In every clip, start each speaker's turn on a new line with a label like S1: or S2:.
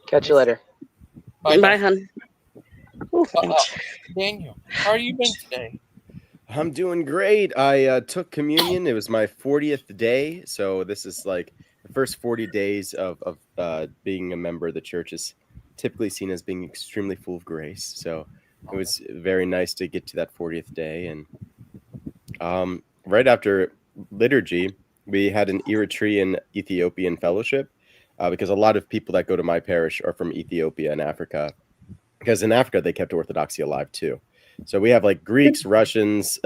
S1: Catch you later.
S2: Bye,
S3: Bye,
S2: hon.
S3: hun. Ooh, thanks.
S2: Daniel, how are you been today?
S4: I'm doing great. I took communion. It was my 40th day, so this is like the first 40 days of being a member of the church is typically seen as being extremely full of grace. So it was very nice to get to that 40th day, and right after liturgy, we had an Eritrean Ethiopian fellowship because a lot of people that go to my parish are from Ethiopia and Africa, because in Africa they kept Orthodoxy alive too. So we have like Greeks, Russians,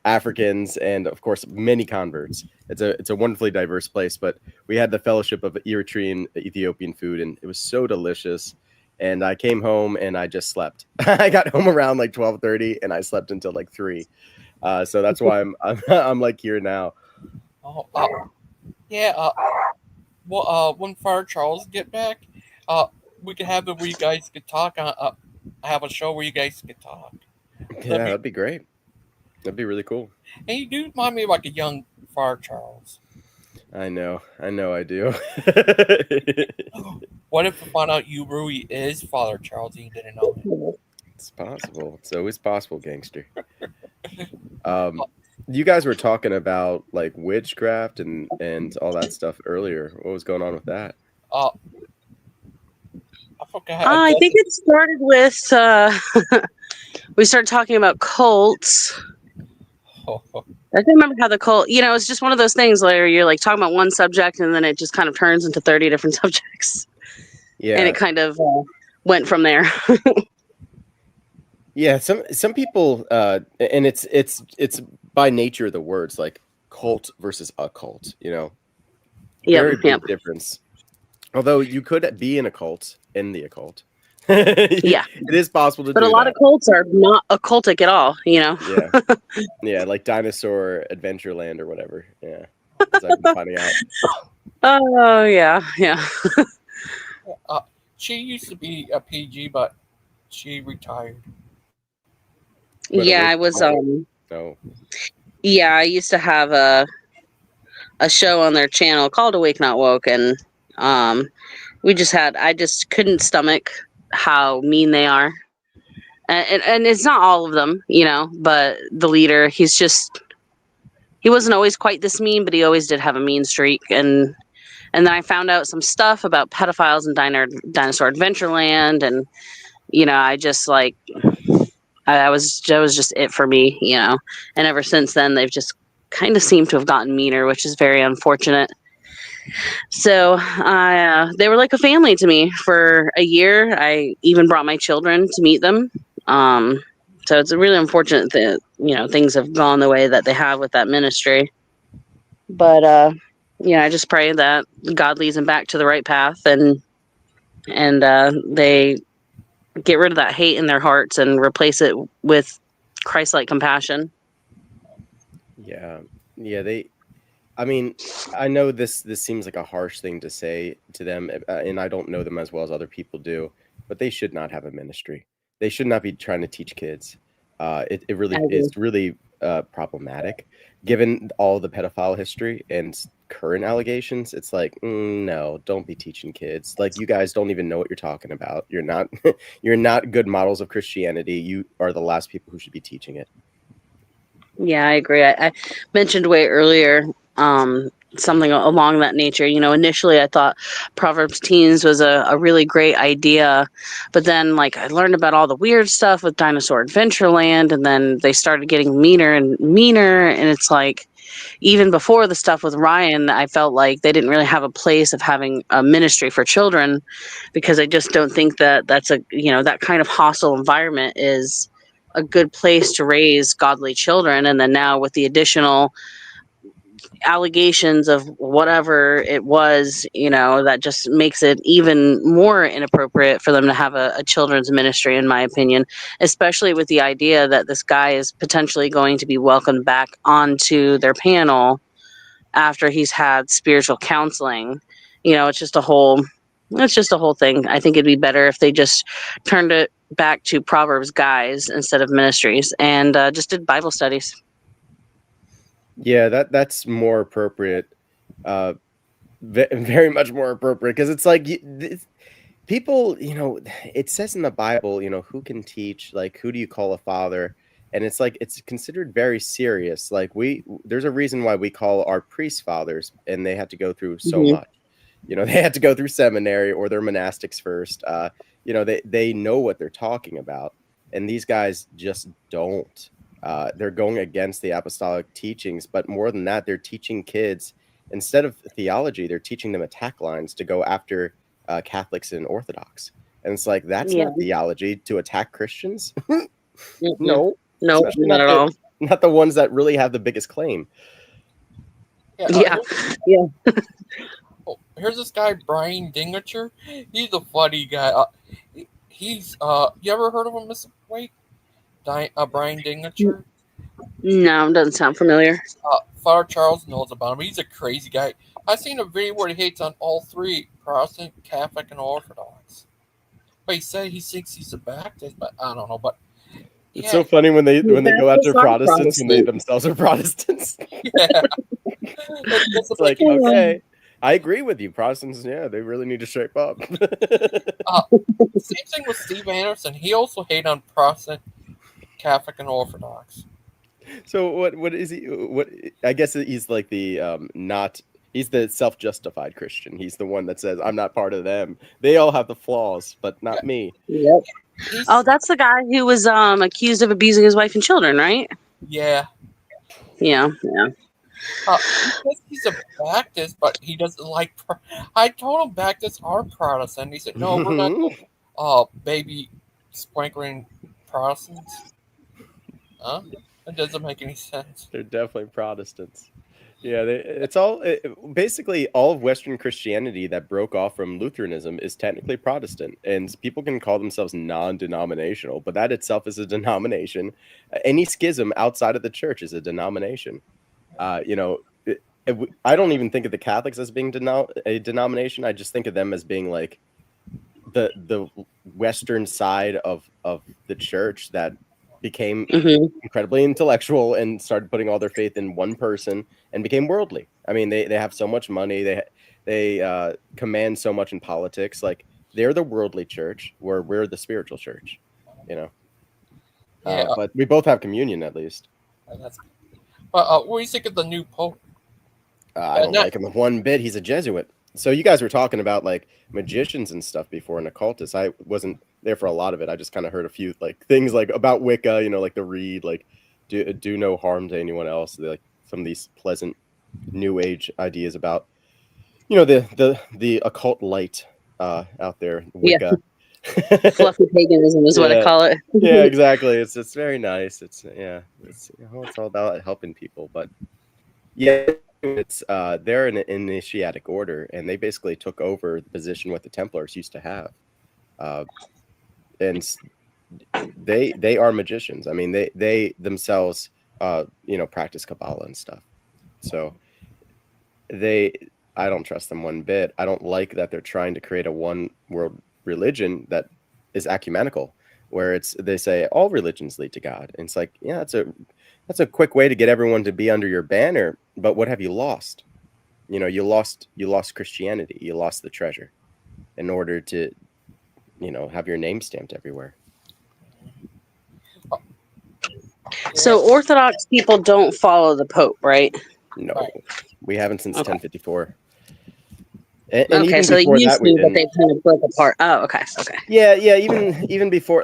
S4: Africans, and of course many converts. It's a wonderfully diverse place. But we had the fellowship of Eritrean Ethiopian food, and it was so delicious. And I came home and I just slept. I got home around like 12:30, and I slept until like 3. So that's why I'm like here now.
S2: Oh, yeah. When Father Charles get back, we can have it where you guys could talk. Have a show where you guys could talk.
S4: Yeah, that'd be great. That'd be really cool.
S2: And you do remind me of like a young Father Charles.
S4: I know, I do.
S2: What if we find out you really is Father Charles and you didn't know it?
S4: It's possible. It's always possible, gangster. You guys were talking about like witchcraft and all that stuff earlier. What was going on with that?
S2: I forgot.
S3: I think it started with we started talking about cults. I don't remember how the cult, it's just one of those things where you're like talking about one subject and then it just kind of turns into 30 different subjects.
S4: Yeah.
S3: And it kind of went from there.
S4: Yeah, some people and it's by nature of the words, like cult versus occult, Very big difference. Although you could be in a cult in the occult.
S3: Yeah.
S4: It is possible to do that.
S3: But a lot of cults are not occultic at all,
S4: Yeah. Yeah, like Dinosaur Adventureland or whatever. Yeah. As I've been finding out.
S3: Oh, yeah.
S2: She used to be a PG, but she retired.
S3: Yeah, I was
S4: No.
S3: Yeah, I used to have a show on their channel called Awake Not Woke, and I just couldn't stomach how mean they are. And it's not all of them, but the leader, he wasn't always quite this mean, but he always did have a mean streak. And then I found out some stuff about pedophiles in Dinosaur Adventureland, and I just like that was just it for me, and ever since then they've just kind of seemed to have gotten meaner, which is very unfortunate. So they were like a family to me for a year. I even brought my children to meet them. So it's really unfortunate that things have gone the way that they have with that ministry. But I just pray that God leads them back to the right path, and they get rid of that hate in their hearts and replace it with Christ-like compassion.
S4: Yeah. I mean, I know this seems like a harsh thing to say to them, and I don't know them as well as other people do, but they should not have a ministry. They should not be trying to teach kids. It really is really problematic, given all the pedophile history and current allegations. It's like, no, don't be teaching kids. Like, you guys don't even know what you're talking about. You're not good models of Christianity. You are the last people who should be teaching it.
S3: Yeah, I agree. I mentioned way earlier something along that nature. Initially I thought Proverbs Teens was a really great idea, but then like I learned about all the weird stuff with Dinosaur Adventureland, and then they started getting meaner and meaner, and it's like even before the stuff with Ryan, I felt like they didn't really have a place of having a ministry for children, because I just don't think that that's that kind of hostile environment is a good place to raise godly children. And then now with the additional allegations of whatever it was, that just makes it even more inappropriate for them to have a children's ministry, in my opinion, especially with the idea that this guy is potentially going to be welcomed back onto their panel after he's had spiritual counseling. It's just a whole thing. I think it'd be better if they just turned it back to Proverbs guys instead of ministries, and just did Bible studies.
S4: Yeah, that's more appropriate. Very much more appropriate, because it's like people, it says in the Bible, who can teach, like, who do you call a father? And it's like, it's considered very serious. Like, there's a reason why we call our priests fathers, and they had to go through so
S3: Mhm.
S4: much. They had to go through seminary or their monastics first. They know what they're talking about, and these guys just don't. They're going against the apostolic teachings, but more than that, they're teaching kids, instead of theology, they're teaching them attack lines to go after Catholics and Orthodox. And it's like, that's
S3: Yeah.
S4: not theology to attack Christians.
S3: Mm-mm.
S4: No,
S3: No,
S4: especially
S3: not at all.
S4: not the ones that really have the biggest claim.
S3: Yeah.
S2: Here's this guy Brian Dingacher. He's a funny guy. He's you ever heard of him, Mr. Wait? Brian Dingacher.
S3: No, doesn't sound familiar.
S2: Father Charles knows about him. He's a crazy guy. I've seen a video where he hates on all three: Protestant, Catholic, and Orthodox. But he said he thinks he's a Baptist, but I don't know. But
S4: It's
S2: yeah,
S4: so funny when they go after
S3: Baptists are
S4: Protestants when they
S3: Protestant.
S4: themselves are Protestants.
S2: yeah.
S4: It's like, okay, I agree with you. Protestants, yeah, they really need to shape up.
S2: Same thing with Steve Anderson. He also hated on Protestant, Catholic, and Orthodox.
S4: So what is he? What, I guess he's like the not. He's the self-justified Christian. He's the one that says, I'm not part of them. They all have the flaws, but not me.
S3: Yep.
S2: He's,
S3: Oh, that's the guy who was accused of abusing his wife and children, right?
S2: yeah.
S3: Yeah.
S2: He says he's a Baptist, but he doesn't like. I told him Baptists are Protestant. He said, "No, we're not. Baby sprinkling Protestants." Huh? It doesn't make any sense.
S4: They're definitely Protestants. Yeah, it's all basically all of Western Christianity that broke off from Lutheranism is technically Protestant, and people can call themselves non-denominational, but that itself is a denomination. Any schism outside of the church is a denomination. I don't even think of the Catholics as being a denomination. I just think of them as being like the Western side of the church that became incredibly intellectual and started putting all their faith in one person and became worldly. I mean, they have so much money. They command so much in politics. Like, they're the worldly church, where we're the spiritual church.
S2: Yeah.
S4: But we both have communion, at least.
S2: But what do you think of the new pope?
S4: I don't like him one bit. He's a Jesuit. So you guys were talking about like magicians and stuff before, and occultists. I wasn't there for a lot of it. I just kind of heard a few like things like about Wicca, like the read, like do no harm to anyone else. Like some of these pleasant new age ideas about, the occult light out there, Wicca.
S3: Yeah. Fluffy paganism is what I call it.
S4: Yeah, exactly. It's very nice. It's all about helping people, but yeah. It's they're an initiatic order, and they basically took over the position what the Templars used to have, and they are magicians. I mean, they themselves practice Kabbalah and stuff. So I don't trust them one bit. I don't like that they're trying to create a one world religion that is ecumenical, where they say all religions lead to God, and it's like, yeah, that's a quick way to get everyone to be under your banner. But what have you lost? You lost Christianity. You lost the treasure in order to, have your name stamped everywhere.
S3: So Orthodox people don't follow the Pope, right?
S4: No, we haven't since 1054.
S3: And okay, so they used to, but they kind of broke apart. Oh, okay.
S4: Yeah. Even before,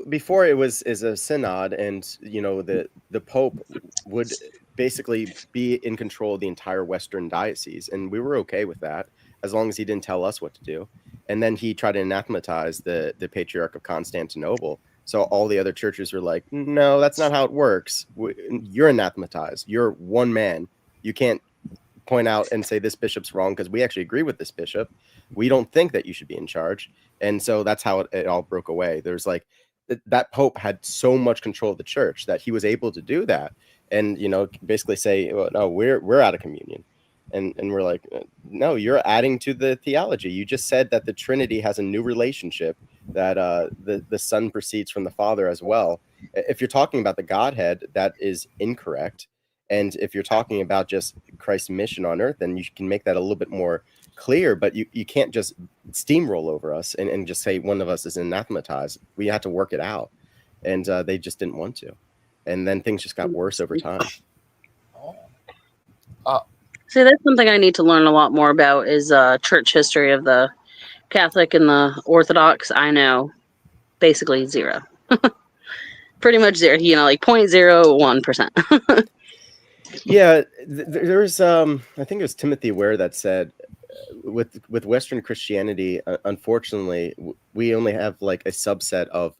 S4: before it was a synod, and the Pope would basically be in control of the entire Western diocese, and we were okay with that as long as he didn't tell us what to do. And then he tried to anathematize the Patriarch of Constantinople. So all the other churches were like, no, that's not how it works. You're anathematized. You're one man. You can't point out and say this bishop's wrong because we actually agree with this bishop. We don't think that you should be in charge. And so that's how it all broke away. There's like that Pope had so much control of the church that he was able to do that and, basically say, well, no, we're out of communion. And we're like, no, you're adding to the theology. You just said that the Trinity has a new relationship, that the Son proceeds from the Father as well. If you're talking about the Godhead, that is incorrect. And if you're talking about just Christ's mission on earth, then you can make that a little bit more clear, but you can't just steamroll over us and just say one of us is anathematized. We had to work it out, and they just didn't want to, and then things just got worse over time.
S3: See, that's something I need to learn a lot more about is church history of the Catholic and the Orthodox. I know basically zero. Pretty much zero, like 0.01%.
S4: Yeah, there's I think it was Timothy Ware that said with Western Christianity, unfortunately, we only have like a subset of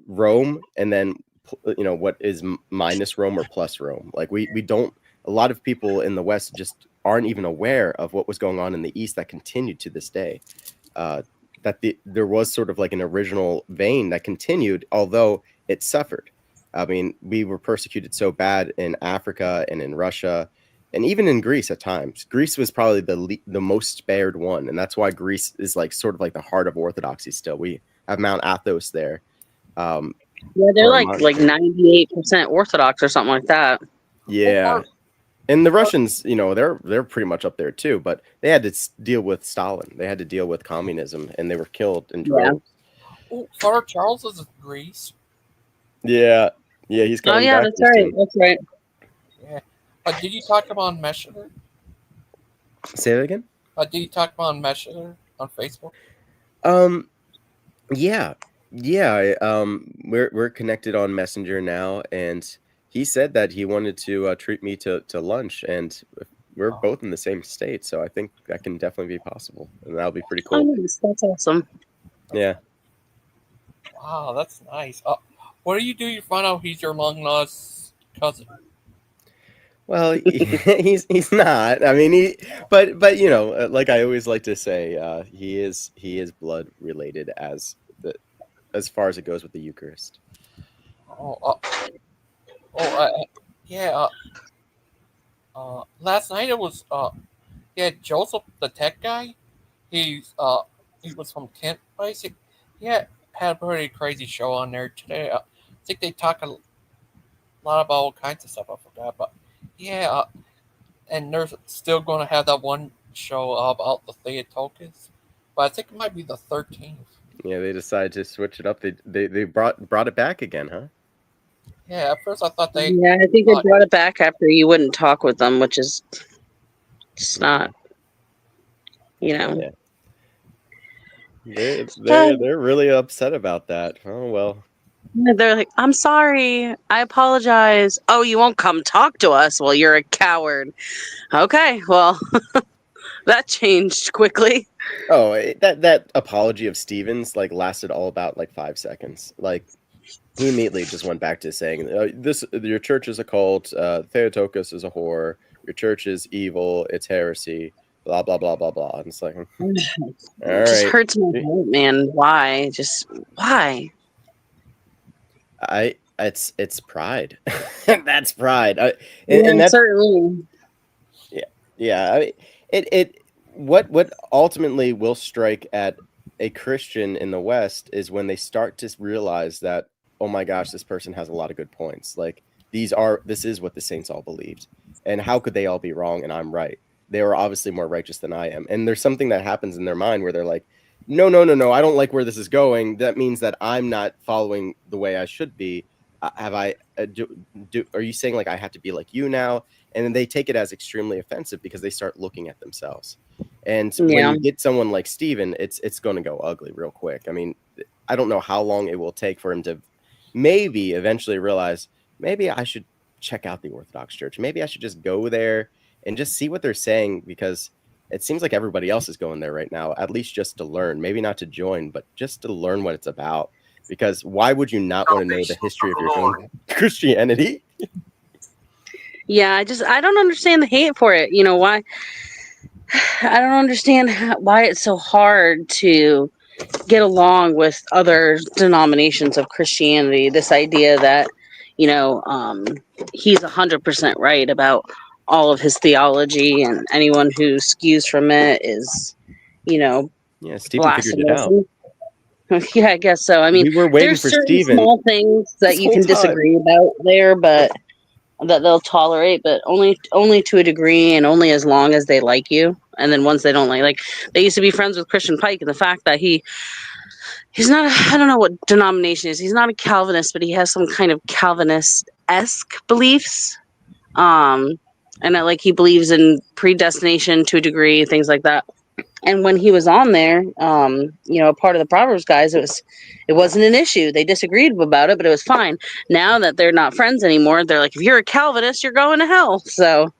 S4: Rome, and then what is minus Rome or plus Rome. Like we don't. A lot of people in the West just aren't even aware of what was going on in the East that continued to this day. There was sort of like an original vein that continued, although it suffered. I mean, we were persecuted so bad in Africa and in Russia, and even in Greece at times. Greece was probably the most spared one, and that's why Greece is like sort of like the heart of Orthodoxy still. We have Mount Athos there.
S3: Yeah, they're like 98% Orthodox or something like that.
S4: Yeah. And the Russians, they're pretty much up there too, but they had to deal with Stalin. They had to deal with communism, and they were killed in droves.
S2: Oh, Father Charles is in Greece.
S4: Yeah, he's coming back.
S3: That's right. That's right.
S2: Yeah. Did you talk about Messenger?
S4: Say that again?
S2: Did you talk about Messenger on Facebook?
S4: Yeah. We're connected on Messenger now, and he said that he wanted to treat me to lunch, and we're both in the same state, so I think that can definitely be possible, and that'll be pretty cool.
S3: Oh, nice. That's awesome.
S4: Yeah.
S2: Wow, that's nice. What do you find out he's your long-lost cousin?
S4: Well, he's not. I mean, but like I always like to say, he is blood related as far as it goes with the Eucharist.
S2: Yeah. Last night it was Joseph, the tech guy. He was from Kent Place. He had a pretty crazy show on there today. I think they talk a lot about all kinds of stuff. I forgot, but yeah. And they're still going to have that one show about the Theotokos, but I think it might be the 13th.
S4: Yeah, they decided to switch it up. They brought it back again, huh?
S2: Yeah, at first I thought they...
S3: Yeah, I think they brought it back after you wouldn't talk with them, which is just not,
S4: Yeah. They're really upset about that. Oh, well.
S3: They're like, I'm sorry. I apologize. Oh, you won't come talk to us? Well, you're a coward. Okay, well, that changed quickly.
S4: Oh, that apology of Stephen's lasted all about 5 seconds. He immediately just went back to saying, your church is a cult, Theotokos is a whore, your church is evil, it's heresy, blah, blah, blah, blah, blah. And it's like, all
S3: it just hurts my heart, man. Why? Just, why?
S4: It's pride. That's pride.
S3: And that's certainly.
S4: Yeah. I mean, what ultimately will strike at a Christian in the West is when they start to realize that, oh my gosh, this person has a lot of good points. This is what the saints all believed, and how could they all be wrong and I'm right? They were obviously more righteous than I am. And there's something that happens in their mind where they're like, no, I don't like where this is going. That means that I'm not following the way I should be. Are you saying I have to be like you now? And then they take it as extremely offensive because they start looking at themselves. And when you get someone like Stephen, it's going to go ugly real quick. I mean, I don't know how long it will take for him to maybe eventually realize, maybe I should check out the Orthodox Church. Maybe I should just go there and just see what they're saying, because it seems like everybody else is going there right now, at least just to learn, maybe not to join, but just to learn what it's about. Because why would you not want to know the history of your own Christianity?
S3: Yeah, I don't understand the hate for it. Why? I don't understand why it's so hard to get along with other denominations of Christianity. This idea that, he's 100% right about all of his theology, and anyone who skews from it is,
S4: Stephen figured it out.
S3: Yeah, I guess so. I mean,
S4: we were waiting
S3: there's
S4: for
S3: certain
S4: Stephen
S3: small things that you can disagree about there, but that they'll tolerate, but only to a degree and only as long as they like you. And then once they don't like they used to be friends with Christian Pike, and the fact that he's not I don't know what denomination he is. He's not a Calvinist, but he has some kind of Calvinist-esque beliefs. And that, like, he believes in predestination to a degree, things like that. And when he was on there, part of the Proverbs guys, it wasn't an issue. They disagreed about it, but it was fine. Now that they're not friends anymore, they're like, if you're a Calvinist, you're going to hell. So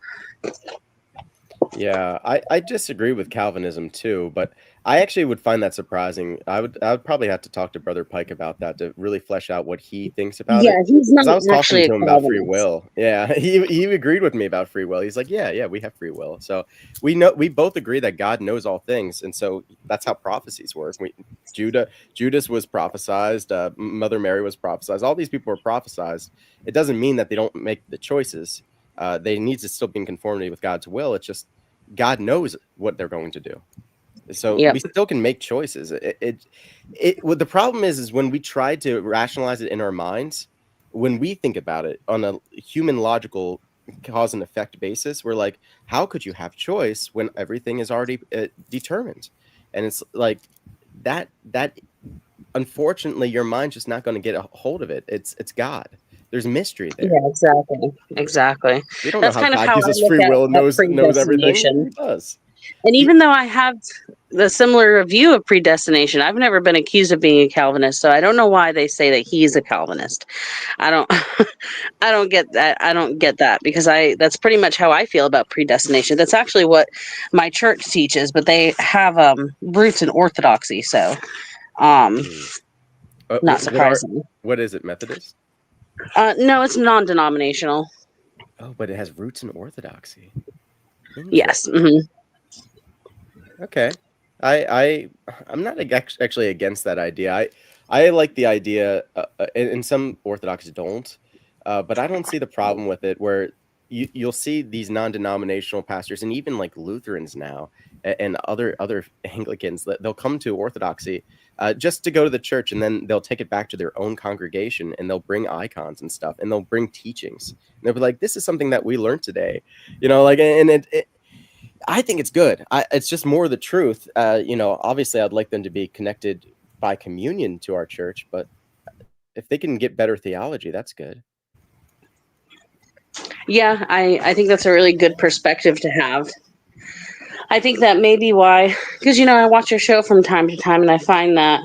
S4: Yeah, I disagree with Calvinism too, but I actually would find that surprising. I would probably have to talk to Brother Pike about that to really flesh out what he thinks about
S3: yeah,
S4: it.
S3: he's not
S4: Because I was talking
S3: actually a
S4: to him about free
S3: Calvinist.
S4: will. Yeah, he agreed with me about free will. He's like, yeah, we have free will. So we both agree that God knows all things, and so that's how prophecies work. Judas was prophesized, Mother Mary was prophesized. All these people were prophesized. It doesn't mean that they don't make the choices. They need to still be in conformity with God's will. It's just God knows what they're going to do. So
S3: Yep.
S4: we still can make choices. What the problem is when we try to rationalize it in our minds, when we think about it on a human logical cause and effect basis, we're like, how could you have choice when everything is already determined? And it's like that unfortunately your mind's just not going to get a hold of it. It's God. There's mystery there.
S3: Yeah, exactly.
S4: We don't know
S3: That's
S4: how
S3: kind of
S4: God
S3: how
S4: gives
S3: I
S4: us
S3: look
S4: free will and
S3: at
S4: knows everything.
S3: predestination.
S4: He does.
S3: And even though I have the similar view of predestination, I've never been accused of being a Calvinist, so I don't know why they say that he's a Calvinist. I don't I don't get that. I don't get that because that's pretty much how I feel about predestination. That's actually what my church teaches, but they have roots in Orthodoxy, so not surprising.
S4: What is it, Methodist?
S3: No, it's non-denominational.
S4: Oh, but it has roots in Orthodoxy.
S3: Yes.
S4: Interesting. Okay. I'm not actually against that idea. I like the idea, and some Orthodox don't, but I don't see the problem with it. Where you'll see these non-denominational pastors, and even like Lutherans now, and other Anglicans, that they'll come to Orthodoxy just to go to the church, and then they'll take it back to their own congregation, and they'll bring icons and stuff, and they'll bring teachings, and they'll be like, "This is something that we learned today," like, and it I think it's good. It's just more the truth. Obviously, I'd like them to be connected by communion to our church, but if they can get better theology, that's good.
S3: Yeah, I think that's a really good perspective to have. I think that may be why, because I watch your show from time to time, and I find that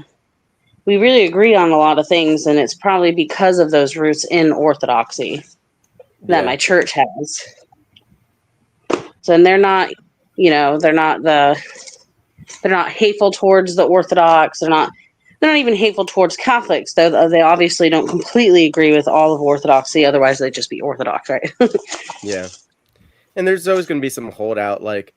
S3: we really agree on a lot of things, and it's probably because of those roots in Orthodoxy that
S4: Yeah.
S3: my church has. So, and they're not hateful towards the Orthodox. They're not even hateful towards Catholics, though they obviously don't completely agree with all of Orthodoxy. Otherwise, they'd just be Orthodox, right?
S4: Yeah. And there's always going to be some holdout, like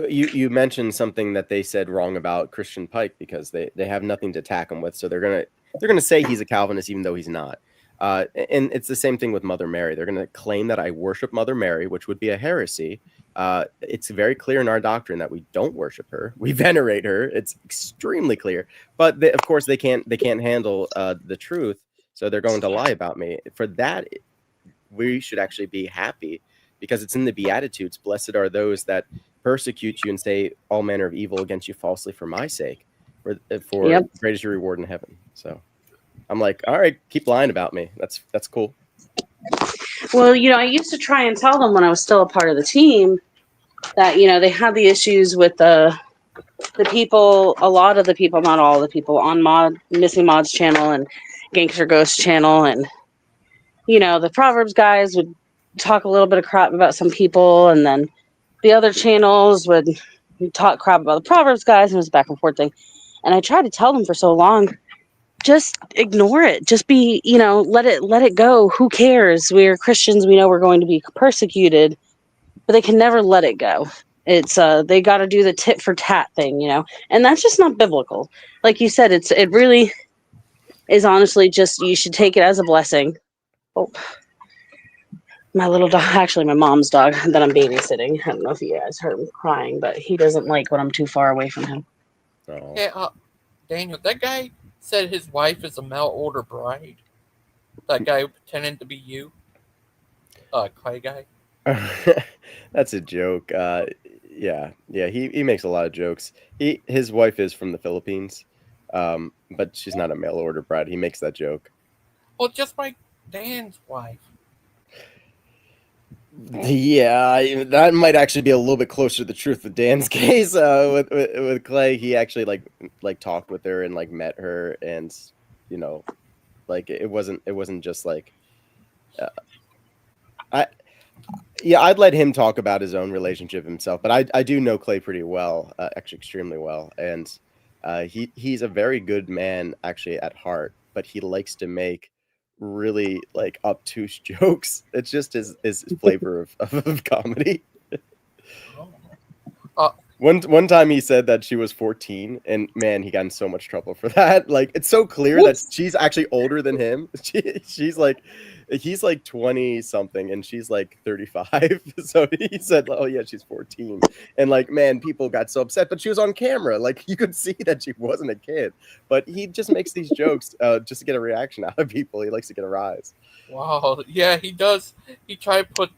S4: you mentioned something that they said wrong about Christian Pike because they have nothing to attack him with, so they're gonna say he's a Calvinist even though he's not. And it's the same thing with Mother Mary. They're going to claim that I worship Mother Mary, which would be a heresy. It's very clear in our doctrine that we don't worship her; we venerate her. It's extremely clear. But of course, they can't handle the truth, so they're going to lie about me. For that, we should actually be happy because it's in the Beatitudes. Blessed are those that persecute you and say all manner of evil against you falsely for my sake, for
S3: Yep.
S4: great is your reward in heaven. So I'm like, all right, keep lying about me. That's cool.
S3: Well, I used to try and tell them when I was still a part of the team that, they had the issues with the people, a lot of the people, not all the people on Missing Mod's channel and Gangster Ghost channel. And, the Proverbs guys would talk a little bit of crap about some people. And then the other channels would talk crap about the Proverbs guys, and it was a back and forth thing. And I tried to tell them for so long, just ignore it. Just be, let it go. Who cares? We're Christians. We know we're going to be persecuted, but they can never let it go. It's they got to do the tit for tat thing, and that's just not biblical. Like you said, it really is honestly just, you should take it as a blessing. Oh, my little dog, actually my mom's dog that I'm babysitting. I don't know if you guys heard him crying, but he doesn't like when I'm too far away from him.
S4: Oh.
S2: Hey, Daniel, that guy said his wife is a mail order bride. That guy pretending to be you. Clay guy.
S4: That's a joke. Yeah, he makes a lot of jokes. His wife is from the Philippines, but she's not a mail order bride. He makes that joke.
S2: Well, just like Dan's wife.
S4: Yeah, that might actually be a little bit closer to the truth of Dan's case. With Clay, he actually like talked with her and like met her, and you know, like it wasn't just like I yeah, I'd let him talk about his own relationship himself, but I do know Clay pretty well, actually extremely well, and he's a very good man actually at heart, but he likes to make really like obtuse jokes. It's just his flavor of comedy.
S2: Oh. Uh,
S4: One time he said that she was 14, and man, he got in so much trouble for that. Like, it's so clear that she's actually older than him. She's like, he's like 20 something, and she's like 35. So he said, "Oh yeah, she's 14," and like, man, people got so upset. But she was on camera, like you could see that she wasn't a kid. But he just makes these jokes just to get a reaction out of people. He likes to get a rise.
S2: wow. Yeah, he does. He tried to put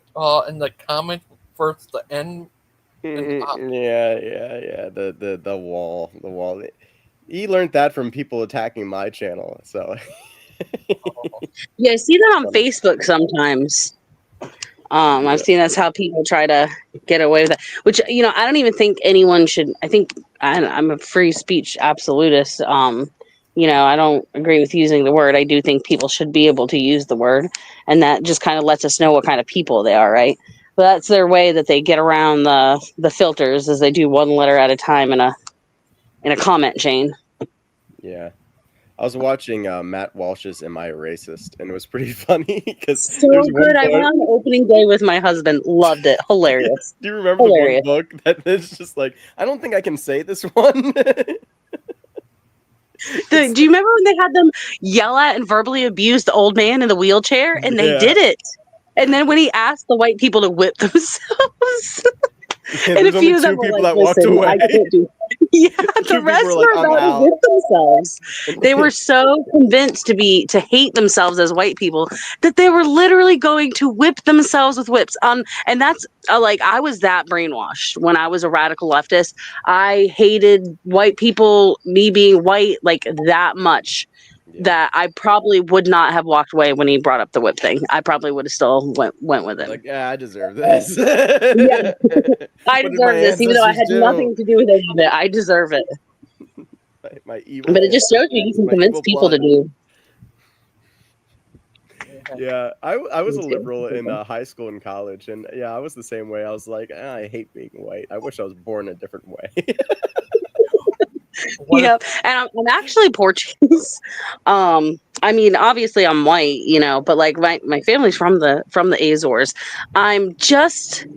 S2: in the comment first the N.
S4: Yeah. The wall. He learned that from people attacking my channel. So
S3: Yeah, I see that on Facebook sometimes. I've seen that's how people try to get away with it. Which, you know, I don't even think anyone should. I think I'm a free speech absolutist. You know, I don't agree with using the word. I do think people should be able to use the word, and that just kind of lets us know what kind of people they are, right? But that's their way that they get around the filters, is they do one letter at a time in a comment chain.
S4: yeah. I was watching Matt Walsh's "Am I a Racist?" and it was pretty funny because
S3: So
S4: there's
S3: good.
S4: one
S3: I went
S4: book.
S3: on the opening day with my husband. Loved it. Hilarious.
S4: Do you remember
S3: Hilarious.
S4: the one book that is just like, I don't think I can say this one?
S3: Do you remember when they had them yell at and verbally abuse the old man in the wheelchair? And they did it. And then when he asked the white people to whip themselves, and a
S4: There's
S3: few
S4: only
S3: of them
S4: two
S3: were
S4: people
S3: like,
S4: that walked
S3: "Listen,
S4: away.
S3: I can't do." Yeah, the
S4: Two
S3: rest
S4: people were like,
S3: were
S4: "I'm
S3: about to
S4: out."
S3: whip themselves. They were so convinced to hate themselves as white people that they were literally going to whip themselves with whips. And that's like, I was that brainwashed when I was a radical leftist. I hated white people, me being white, like that much.
S4: Yeah.
S3: That I probably would not have walked away when he brought up the whip thing. I probably would have still went with him.
S4: Like, yeah, I deserve this.
S3: Yeah. I
S4: What did my
S3: deserve this, even though I had
S4: ancestors do?
S3: nothing to do with any of it. I deserve it.
S4: My evil.
S3: But it just shows you can
S4: my
S3: convince
S4: evil
S3: people to
S4: blood.
S3: do.
S4: Yeah, I was a
S3: Me too.
S4: liberal in high school and college, and yeah, I was the same way. I was like, I hate being white. I wish I was born a different way.
S3: Yep. And I'm actually Portuguese. I mean, obviously I'm white, you know, but like my family's from the Azores. I'm just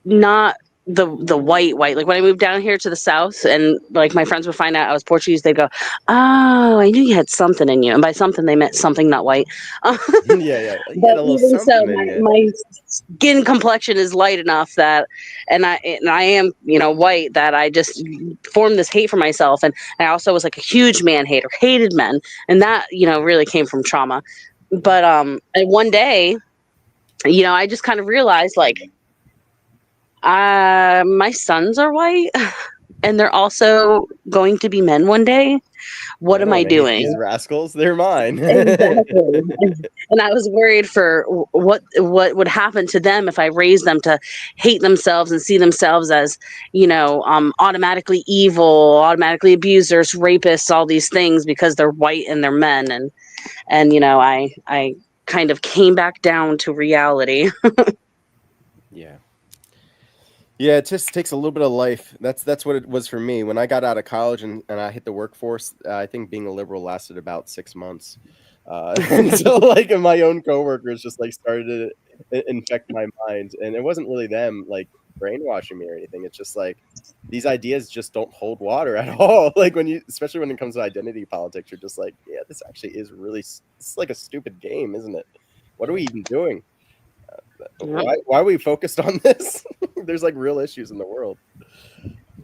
S3: not the white. Like when I moved down here to the south, and like my friends would find out I was Portuguese, they'd go, "Oh, I knew you had something in you." And by something they meant something not white.
S4: Yeah. You had
S3: But
S4: a little
S3: even so,
S4: something in you.
S3: my skin complexion is light enough that, and I am, you know, white, that I just formed this hate for myself. And I also was like a huge man hater, hated men, and that, you know, really came from trauma. But and one day, you know, I just kind of realized, like, my sons are white, and they're also going to be men one day. What am I doing?
S4: These rascals, they're mine.
S3: Exactly. And I was worried for what would happen to them if I raised them to hate themselves and see themselves as, you know, automatically evil, automatically abusers, rapists, all these things because they're white and they're men. And you know, I kind of came back down to reality.
S4: Yeah. Yeah, it just takes a little bit of life. That's what it was for me. When I got out of college and I hit the workforce, I think being a liberal lasted about 6 months. Until like my own coworkers just like started to infect my mind. And it wasn't really them like brainwashing me or anything. It's just like these ideas just don't hold water at all. Like especially when it comes to identity politics, you're just like, yeah, this actually is really, it's like a stupid game, isn't it? What are we even doing? Why are we focused on this? There's like real issues in the world.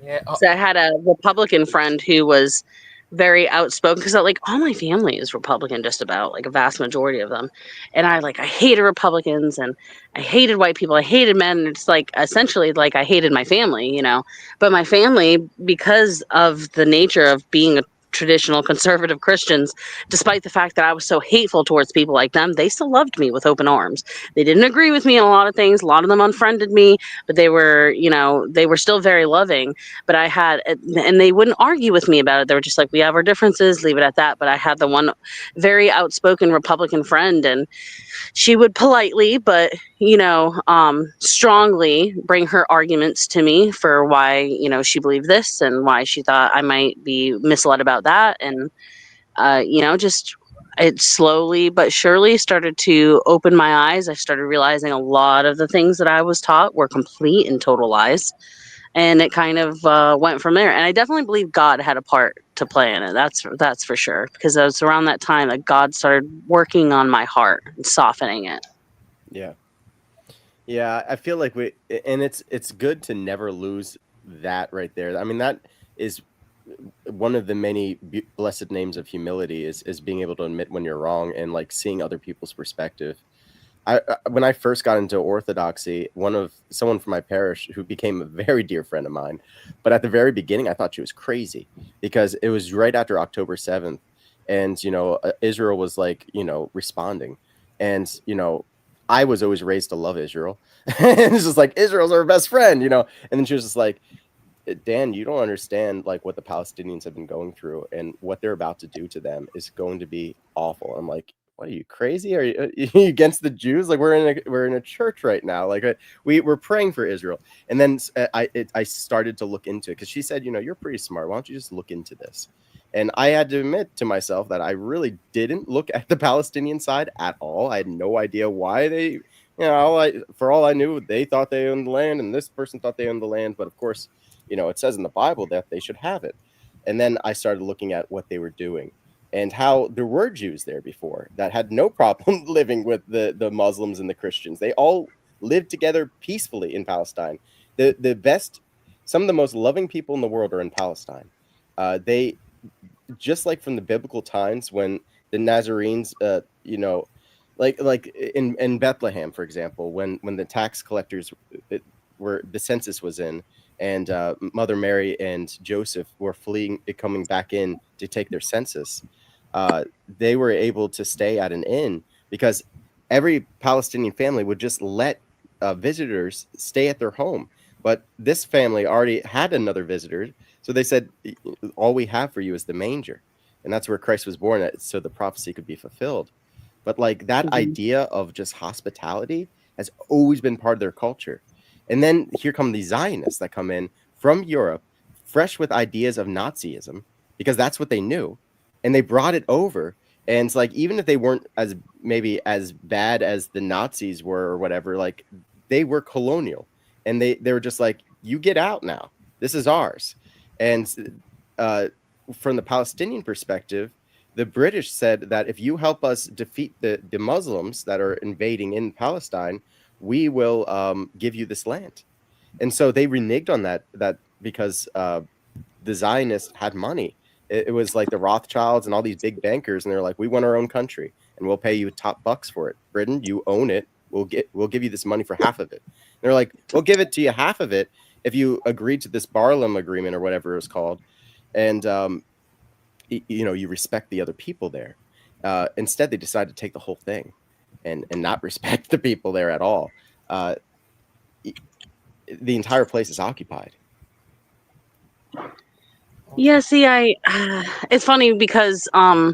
S2: Yeah.
S3: So I had a Republican friend who was very outspoken, because like all my family is Republican, just about, like a vast majority of them, and I hated Republicans, and I hated white people, I hated men, and it's like essentially like I hated my family, but my family, because of the nature of being a traditional conservative Christians, despite the fact that I was so hateful towards people like them, they still loved me with open arms. They didn't agree with me on a lot of things. A lot of them unfriended me, but they were still very loving. But and they wouldn't argue with me about it. They were just like, we have our differences, leave it at that. But I had the one very outspoken Republican friend, and she would politely, but strongly bring her arguments to me for why, she believed this and why she thought I might be misled about that. And, just it slowly but surely started to open my eyes. I started realizing a lot of the things that I was taught were complete and total lies. And it kind of went from there. And I definitely believe God had a part to play in it. That's for sure. Because it was around that time that God started working on my heart and softening it.
S4: Yeah. Yeah, I feel like it's good to never lose that right there. I mean, that is one of the many blessed names of humility is being able to admit when you're wrong and like seeing other people's perspective. When I first got into Orthodoxy, someone from my parish who became a very dear friend of mine, but at the very beginning, I thought she was crazy because it was right after October 7th, and Israel was like responding, and I was always raised to love Israel, and it's just like Israel's our best friend, and then she was just like, Dan, you don't understand like what the Palestinians have been going through, and what they're about to do to them is going to be awful. I'm like, what are you crazy? Are you against the Jews? Like we're in a church right now. Like we're praying for Israel. And then I started to look into it because she said, you're pretty smart. Why don't you just look into this? And I had to admit to myself that I really didn't look at the Palestinian side at all. I had no idea why they, for all I knew, they thought they owned the land, and this person thought they owned the land. But of course, it says in the Bible that they should have it. And then I started looking at what they were doing and how there were Jews there before that had no problem living with the Muslims and the Christians. They all lived together peacefully in Palestine. Some of the most loving people in the world are in Palestine. They, just like from the biblical times when the Nazarenes, like in Bethlehem, for example, when the tax collectors the census was in, and Mother Mary and Joseph were coming back in to take their census. They were able to stay at an inn because every Palestinian family would just let visitors stay at their home. But this family already had another visitor, so they said, all we have for you is the manger. And that's where Christ was born, so the prophecy could be fulfilled. But like that idea of just hospitality has always been part of their culture. And then here come these Zionists that come in from Europe, fresh with ideas of Nazism, because that's what they knew. And they brought it over. And it's like, even if they weren't maybe as bad as the Nazis were or whatever, like they were colonial. And they were just like, you get out now. This is ours. And from the Palestinian perspective, the British said that if you help us defeat the Muslims that are invading in Palestine, we will give you this land. And so they reneged on that because the Zionists had money. It was like the Rothschilds and all these big bankers, and they're like, we want our own country, and we'll pay you top bucks for it. Britain, you own it. We'll give you this money for half of it. And they're like, we'll give it to you half of it if you agree to this Barlam agreement or whatever it was called, and you respect the other people there. Instead, they decided to take the whole thing and not respect the people there at all. The entire place is occupied.
S3: Yeah, see, it's funny because I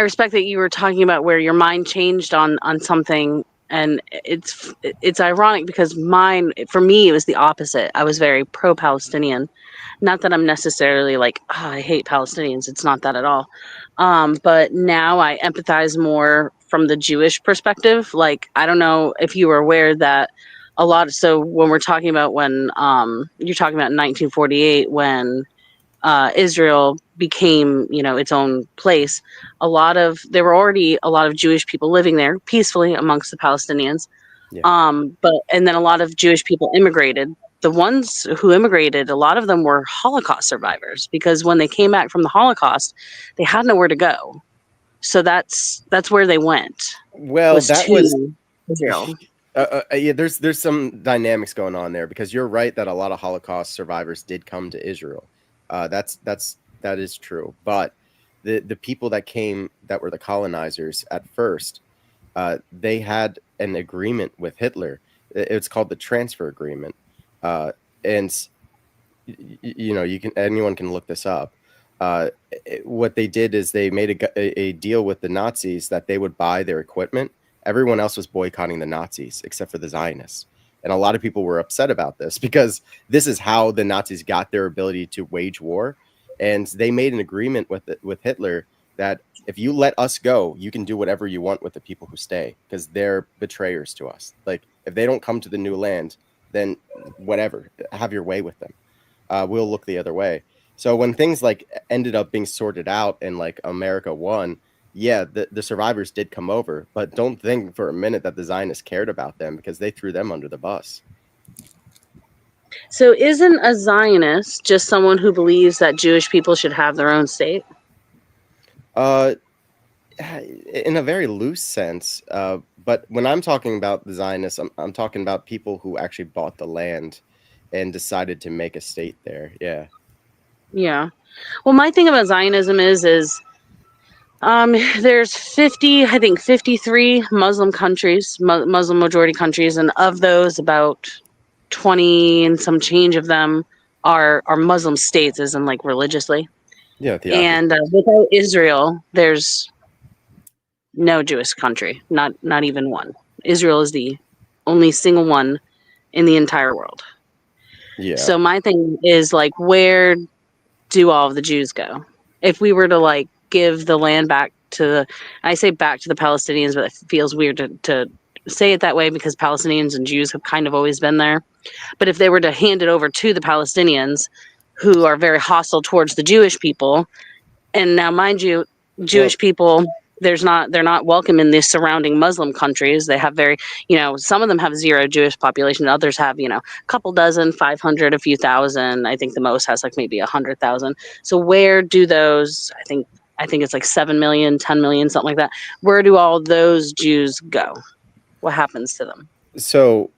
S3: respect that you were talking about where your mind changed on something, and it's ironic because for me, it was the opposite. I was very pro-Palestinian. Not that I'm necessarily like, oh, I hate Palestinians. It's not that at all. But now I empathize more from the Jewish perspective. Like, I don't know if you were aware that so when we're talking about when you're talking about 1948 when Israel became, its own place, there were already a lot of Jewish people living there peacefully amongst the Palestinians.
S4: Yeah.
S3: And then a lot of Jewish people immigrated the ones who immigrated, a lot of them were Holocaust survivors, because when they came back from the Holocaust, they had nowhere to go. So that's where they went,
S4: Well,
S3: was
S4: that was
S3: to Israel.
S4: yeah. There's some dynamics going on there, because you're right that a lot of Holocaust survivors did come to Israel. That is true. But the people that came, that were the colonizers at first, they had an agreement with Hitler. It's called the transfer agreement, and anyone can look this up. What they did is they made a deal with the Nazis that they would buy their equipment. Everyone else was boycotting the Nazis except for the Zionists. And a lot of people were upset about this, because this is how the Nazis got their ability to wage war. And they made an agreement with Hitler that if you let us go, you can do whatever you want with the people who stay, because they're betrayers to us. Like, if they don't come to the new land, then whatever, have your way with them. We'll look the other way. So when things like ended up being sorted out and like America won, yeah, the survivors did come over, but don't think for a minute that the Zionists cared about them, because they threw them under the bus.
S3: So isn't a Zionist just someone who believes that Jewish people should have their own state?
S4: In a very loose sense, but when I'm talking about the Zionists, I'm talking about people who actually bought the land and decided to make a state there. Yeah.
S3: Yeah. Well, my thing about Zionism is there's 53 Muslim countries, Muslim majority countries, and of those, about 20 and some change of them are Muslim states, as in like religiously.
S4: Yeah.
S3: And without Israel, there's no Jewish country, not even one. Israel is the only single one in the entire world.
S4: Yeah.
S3: So my thing is, like, where do all of the Jews go? If we were to like give the land back to I say back to the Palestinians, but it feels weird to say it that way, because Palestinians and Jews have kind of always been there. But if they were to hand it over to the Palestinians, who are very hostile towards the Jewish people, and now mind you, Jewish people, they're not welcome in the surrounding Muslim countries. They have some of them have zero Jewish population. Others have, a couple dozen, 500, a few thousand. I think the most has like maybe 100,000. So where do those, I think it's like 7 million, 10 million, something like that. Where do all those Jews go? What happens to them?
S4: So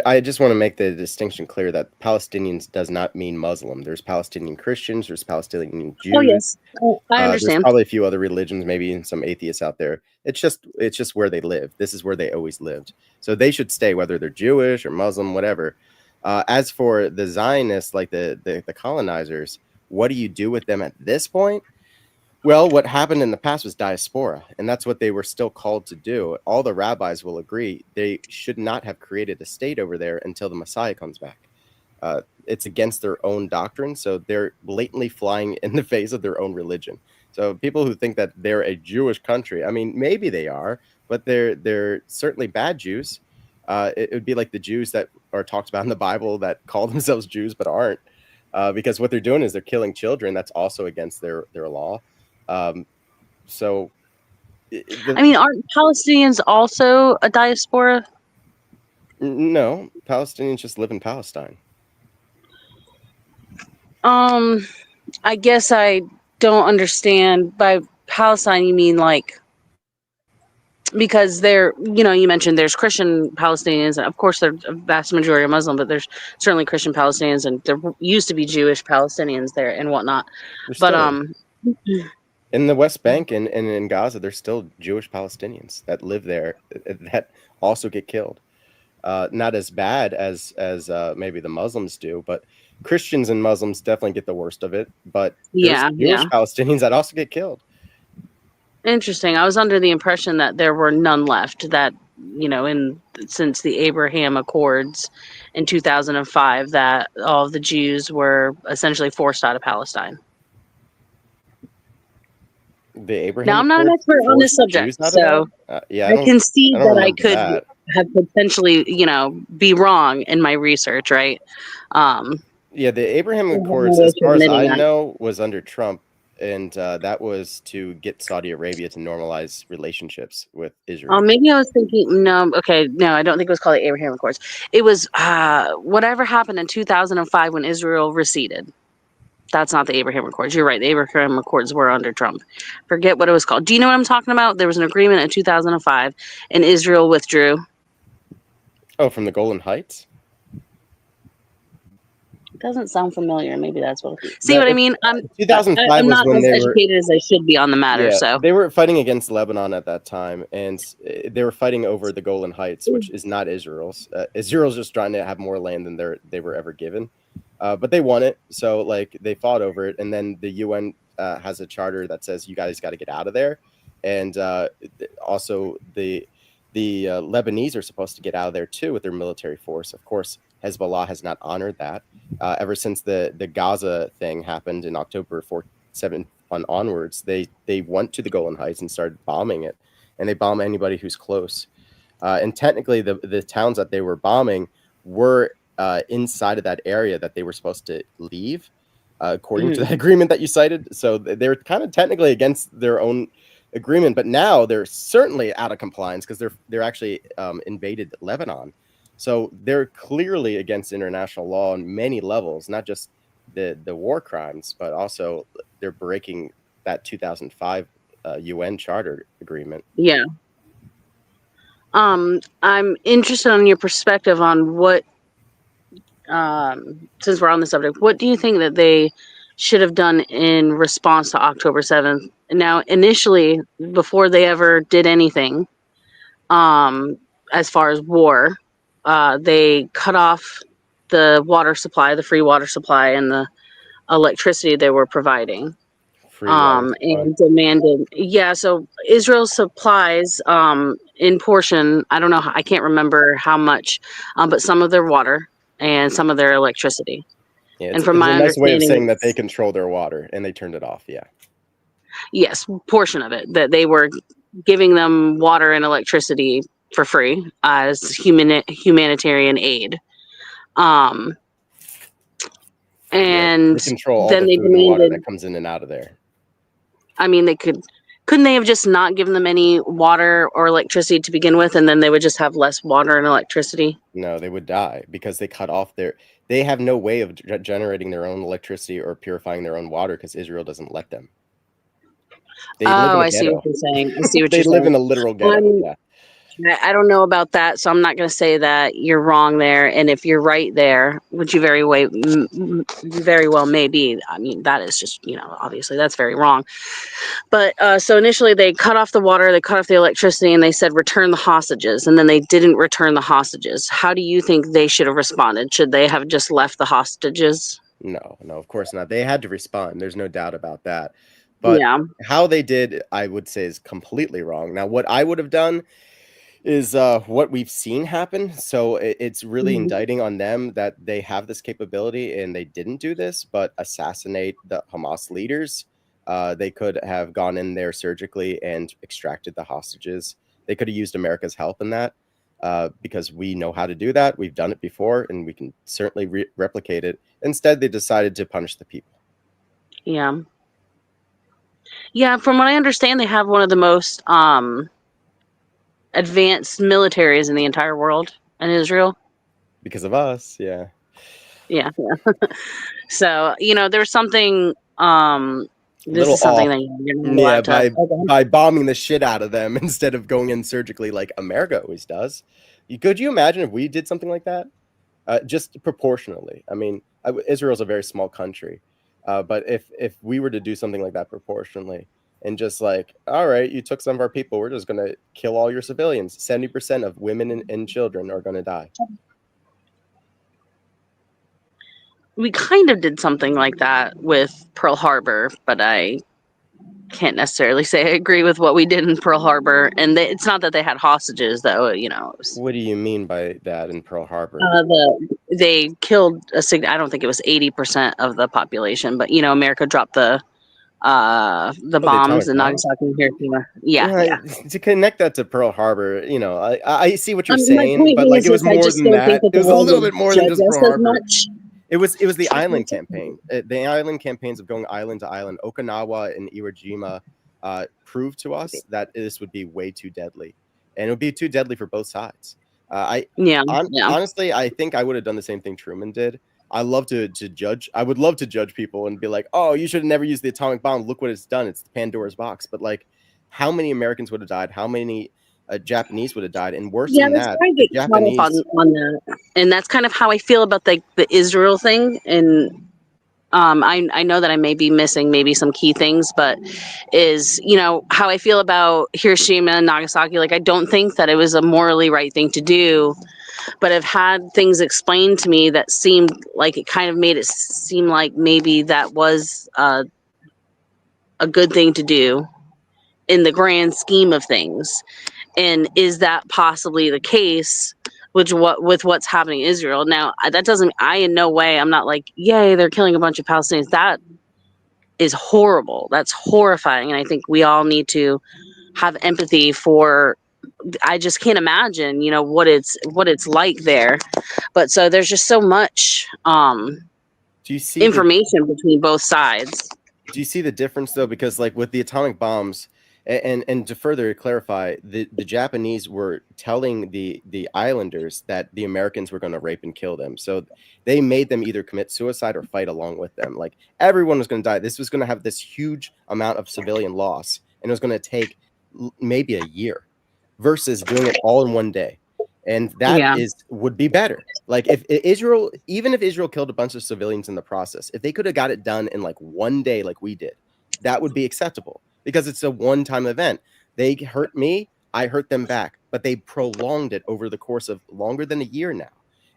S4: I just want to make the distinction clear that Palestinians does not mean Muslim. There's Palestinian Christians, there's Palestinian Jews.
S3: Oh, yes. I understand.
S4: There's probably a few other religions, maybe some atheists out there. It's just where they live. This is where they always lived. So they should stay, whether they're Jewish or Muslim, whatever. As for the Zionists, like the colonizers, what do you do with them at this point? Well, what happened in the past was diaspora, and that's what they were still called to do. All the rabbis will agree they should not have created a state over there until the Messiah comes back. It's against their own doctrine, so they're blatantly flying in the face of their own religion. So people who think that they're a Jewish country, I mean, maybe they are, but they're certainly bad Jews. It would be like the Jews that are talked about in the Bible that call themselves Jews but aren't, because what they're doing is they're killing children. That's also against their law. Aren't
S3: Palestinians also a diaspora?
S4: No, Palestinians just live in Palestine.
S3: I guess I don't understand. By Palestine, you mean like, because you mentioned there's Christian Palestinians, and of course there's a vast majority of Muslim, but there's certainly Christian Palestinians, and there used to be Jewish Palestinians there and whatnot.
S4: In the West Bank and in Gaza, there's still Jewish Palestinians that live there that also get killed. Not as bad as maybe the Muslims do, but Christians and Muslims definitely get the worst of it. But there's Jewish Palestinians that also get killed.
S3: Interesting. I was under the impression that there were none left, that since the Abraham Accords in 2005, that all of the Jews were essentially forced out of Palestine.
S4: The Abraham
S3: Now, I'm not an expert on this subject, so
S4: I
S3: can see that I could
S4: that.
S3: have potentially, be wrong in my research, right?
S4: The Abraham Accords, as far as I know, was under Trump. and that was to get Saudi Arabia to normalize relationships with
S3: Oh,
S4: Israel.
S3: maybe I was thinking. No, okay, no, I don't think it was called the Abraham Accords. It was whatever happened in 2005 when Israel receded. That's not the Abraham Accords. You're right. The Abraham Accords were under Trump. Forget what it was called. Do you know what I'm talking about? There was an agreement in 2005, and Israel withdrew.
S4: Oh, from the Golan Heights?
S3: It doesn't sound familiar. Maybe that's what. See
S4: That-
S3: what I mean?
S4: 2005
S3: I'm
S4: was
S3: not
S4: when
S3: as
S4: they were.
S3: educated as I should be on the matter.
S4: Yeah,
S3: So
S4: they were fighting against Lebanon at that time, and they were fighting over the Golan Heights, which is not Israel's. Israel's just trying to have more land than they were ever given, but they won it. So like they fought over it, and then the UN has a charter that says you guys got to get out of there, and also the Lebanese are supposed to get out of there too with their military force. Of course, Hezbollah has not honored that ever since the Gaza thing happened in October 7th on onwards. They went to the Golan Heights and started bombing it, and they bomb anybody who's close. And technically, the towns that they were bombing were inside of that area that they were supposed to leave, according to that agreement that you cited. So they were kind of technically against their own agreement, but now they're certainly out of compliance because they're actually invaded Lebanon. So they're clearly against international law on many levels, not just the war crimes, but also they're breaking that 2005 UN charter agreement.
S3: yeah. I'm interested in your perspective on what, since we're on the subject, what do you think that they should have done in response to October 7th? Now, initially, before they ever did anything, as far as war, they cut off the water supply, the free water supply, and the electricity they were providing. And demanded, so Israel supplies in portion, I don't know, I can't remember how much, but some of their water and some of their electricity.
S4: Yeah,
S3: and from my
S4: a nice way of
S3: understanding,
S4: saying that they control their water and they turned it off. Yeah.
S3: Yes, portion of it, that they were giving them water and electricity for free as humanitarian aid. And
S4: they control all
S3: then
S4: the
S3: they
S4: food and water
S3: demanded,
S4: that comes in and out of there.
S3: I mean, couldn't they have just not given them any water or electricity to begin with, and then they would just have less water and electricity?
S4: No, they would die because they cut off they have no way of generating their own electricity or purifying their own water because Israel doesn't let them. They live in a
S3: I see
S4: ghetto.
S3: what you're saying. I see what
S4: They
S3: you're
S4: live
S3: saying.
S4: in a literal ghetto. Yeah.
S3: I don't know about that, so I'm not going to say that you're wrong there. And if you're right there, which you very well may be, I mean, that is just, obviously that's very wrong. But so initially they cut off the water, they cut off the electricity, and they said return the hostages. And then they didn't return the hostages. How do you think they should have responded? Should they have just left the hostages?
S4: No, of course not. They had to respond. There's no doubt about that. But how they did, I would say, is completely wrong. Now, what I would have done is what we've seen happen. So it's really indicting on them that they have this capability and they didn't do this, but assassinate the Hamas leaders. They could have gone in there surgically and extracted the hostages. They could have used America's help in that because we know how to do that. We've done it before and we can certainly replicate it. Instead, they decided to punish the people.
S3: Yeah. Yeah, from what I understand, they have one of the most advanced militaries in the entire world in Israel.
S4: Because of us, yeah.
S3: Yeah. So, there's something this
S4: is
S3: something
S4: off.
S3: that you're not allowed to,
S4: by bombing the shit out of them instead of going in surgically like America always does. Could you imagine if we did something like that? Just proportionally. I mean, Israel's a very small country, but if we were to do something like that proportionally and just like, all right, you took some of our people, we're just going to kill all your civilians. 70% of women and children are going to die.
S3: We kind of did something like that with Pearl Harbor, but I can't necessarily say I agree with what we did in Pearl Harbor. And it's not that they had hostages, though.
S4: What do you mean by that in Pearl Harbor?
S3: They killed I don't think it was 80% of the population, but America dropped the bombs in Nagasaki and Hiroshima. Yeah.
S4: To connect that to Pearl Harbor, I see what you're saying, but like it was more than that. It was a little bit more than just Pearl Harbor. It was the island campaign. The island campaigns of going island to island. Okinawa and Iwo Jima proved to us that this would be way too deadly, and it would be too deadly for both sides.
S3: Yeah.
S4: Honestly, I think I would have done the same thing Truman did. I love to judge. I would love to judge people and be like, "Oh, you should have never used the atomic bomb. Look what it's done. It's the Pandora's box." But like, how many Americans would have died? How many Japanese would have died? And worse
S3: Yeah,
S4: than
S3: that's
S4: that,
S3: why I
S4: the
S3: get caught up
S4: Japanese.
S3: on that, and that's kind of how I feel about the Israel thing. And I know that I may be missing maybe some key things, but is how I feel about Hiroshima and Nagasaki. Like, I don't think that it was a morally right thing to do, but I've had things explained to me that seemed like it kind of made it seem like maybe that was a good thing to do in the grand scheme of things. And is that possibly the case with what's happening in Israel now? That doesn't. I in no way. I'm not like, yay, they're killing a bunch of Palestinians. That is horrible. That's horrifying. And I think we all need to have empathy for. I just can't imagine, what it's like there. But so there's just so much
S4: Do you see
S3: information between both sides.
S4: Do you see the difference though? Because like with the atomic bombs, and to further clarify, the Japanese were telling the islanders that the Americans were going to rape and kill them. So they made them either commit suicide or fight along with them. Like everyone was going to die. This was going to have this huge amount of civilian loss, and it was going to take maybe a year versus doing it all in one day. And that
S3: Yeah.
S4: would be better. Like if Israel, even if Israel killed a bunch of civilians in the process, if they could have got it done in like one day, like we did, that would be acceptable because it's a one-time event. They hurt me, I hurt them back, but they prolonged it over the course of longer than a year now.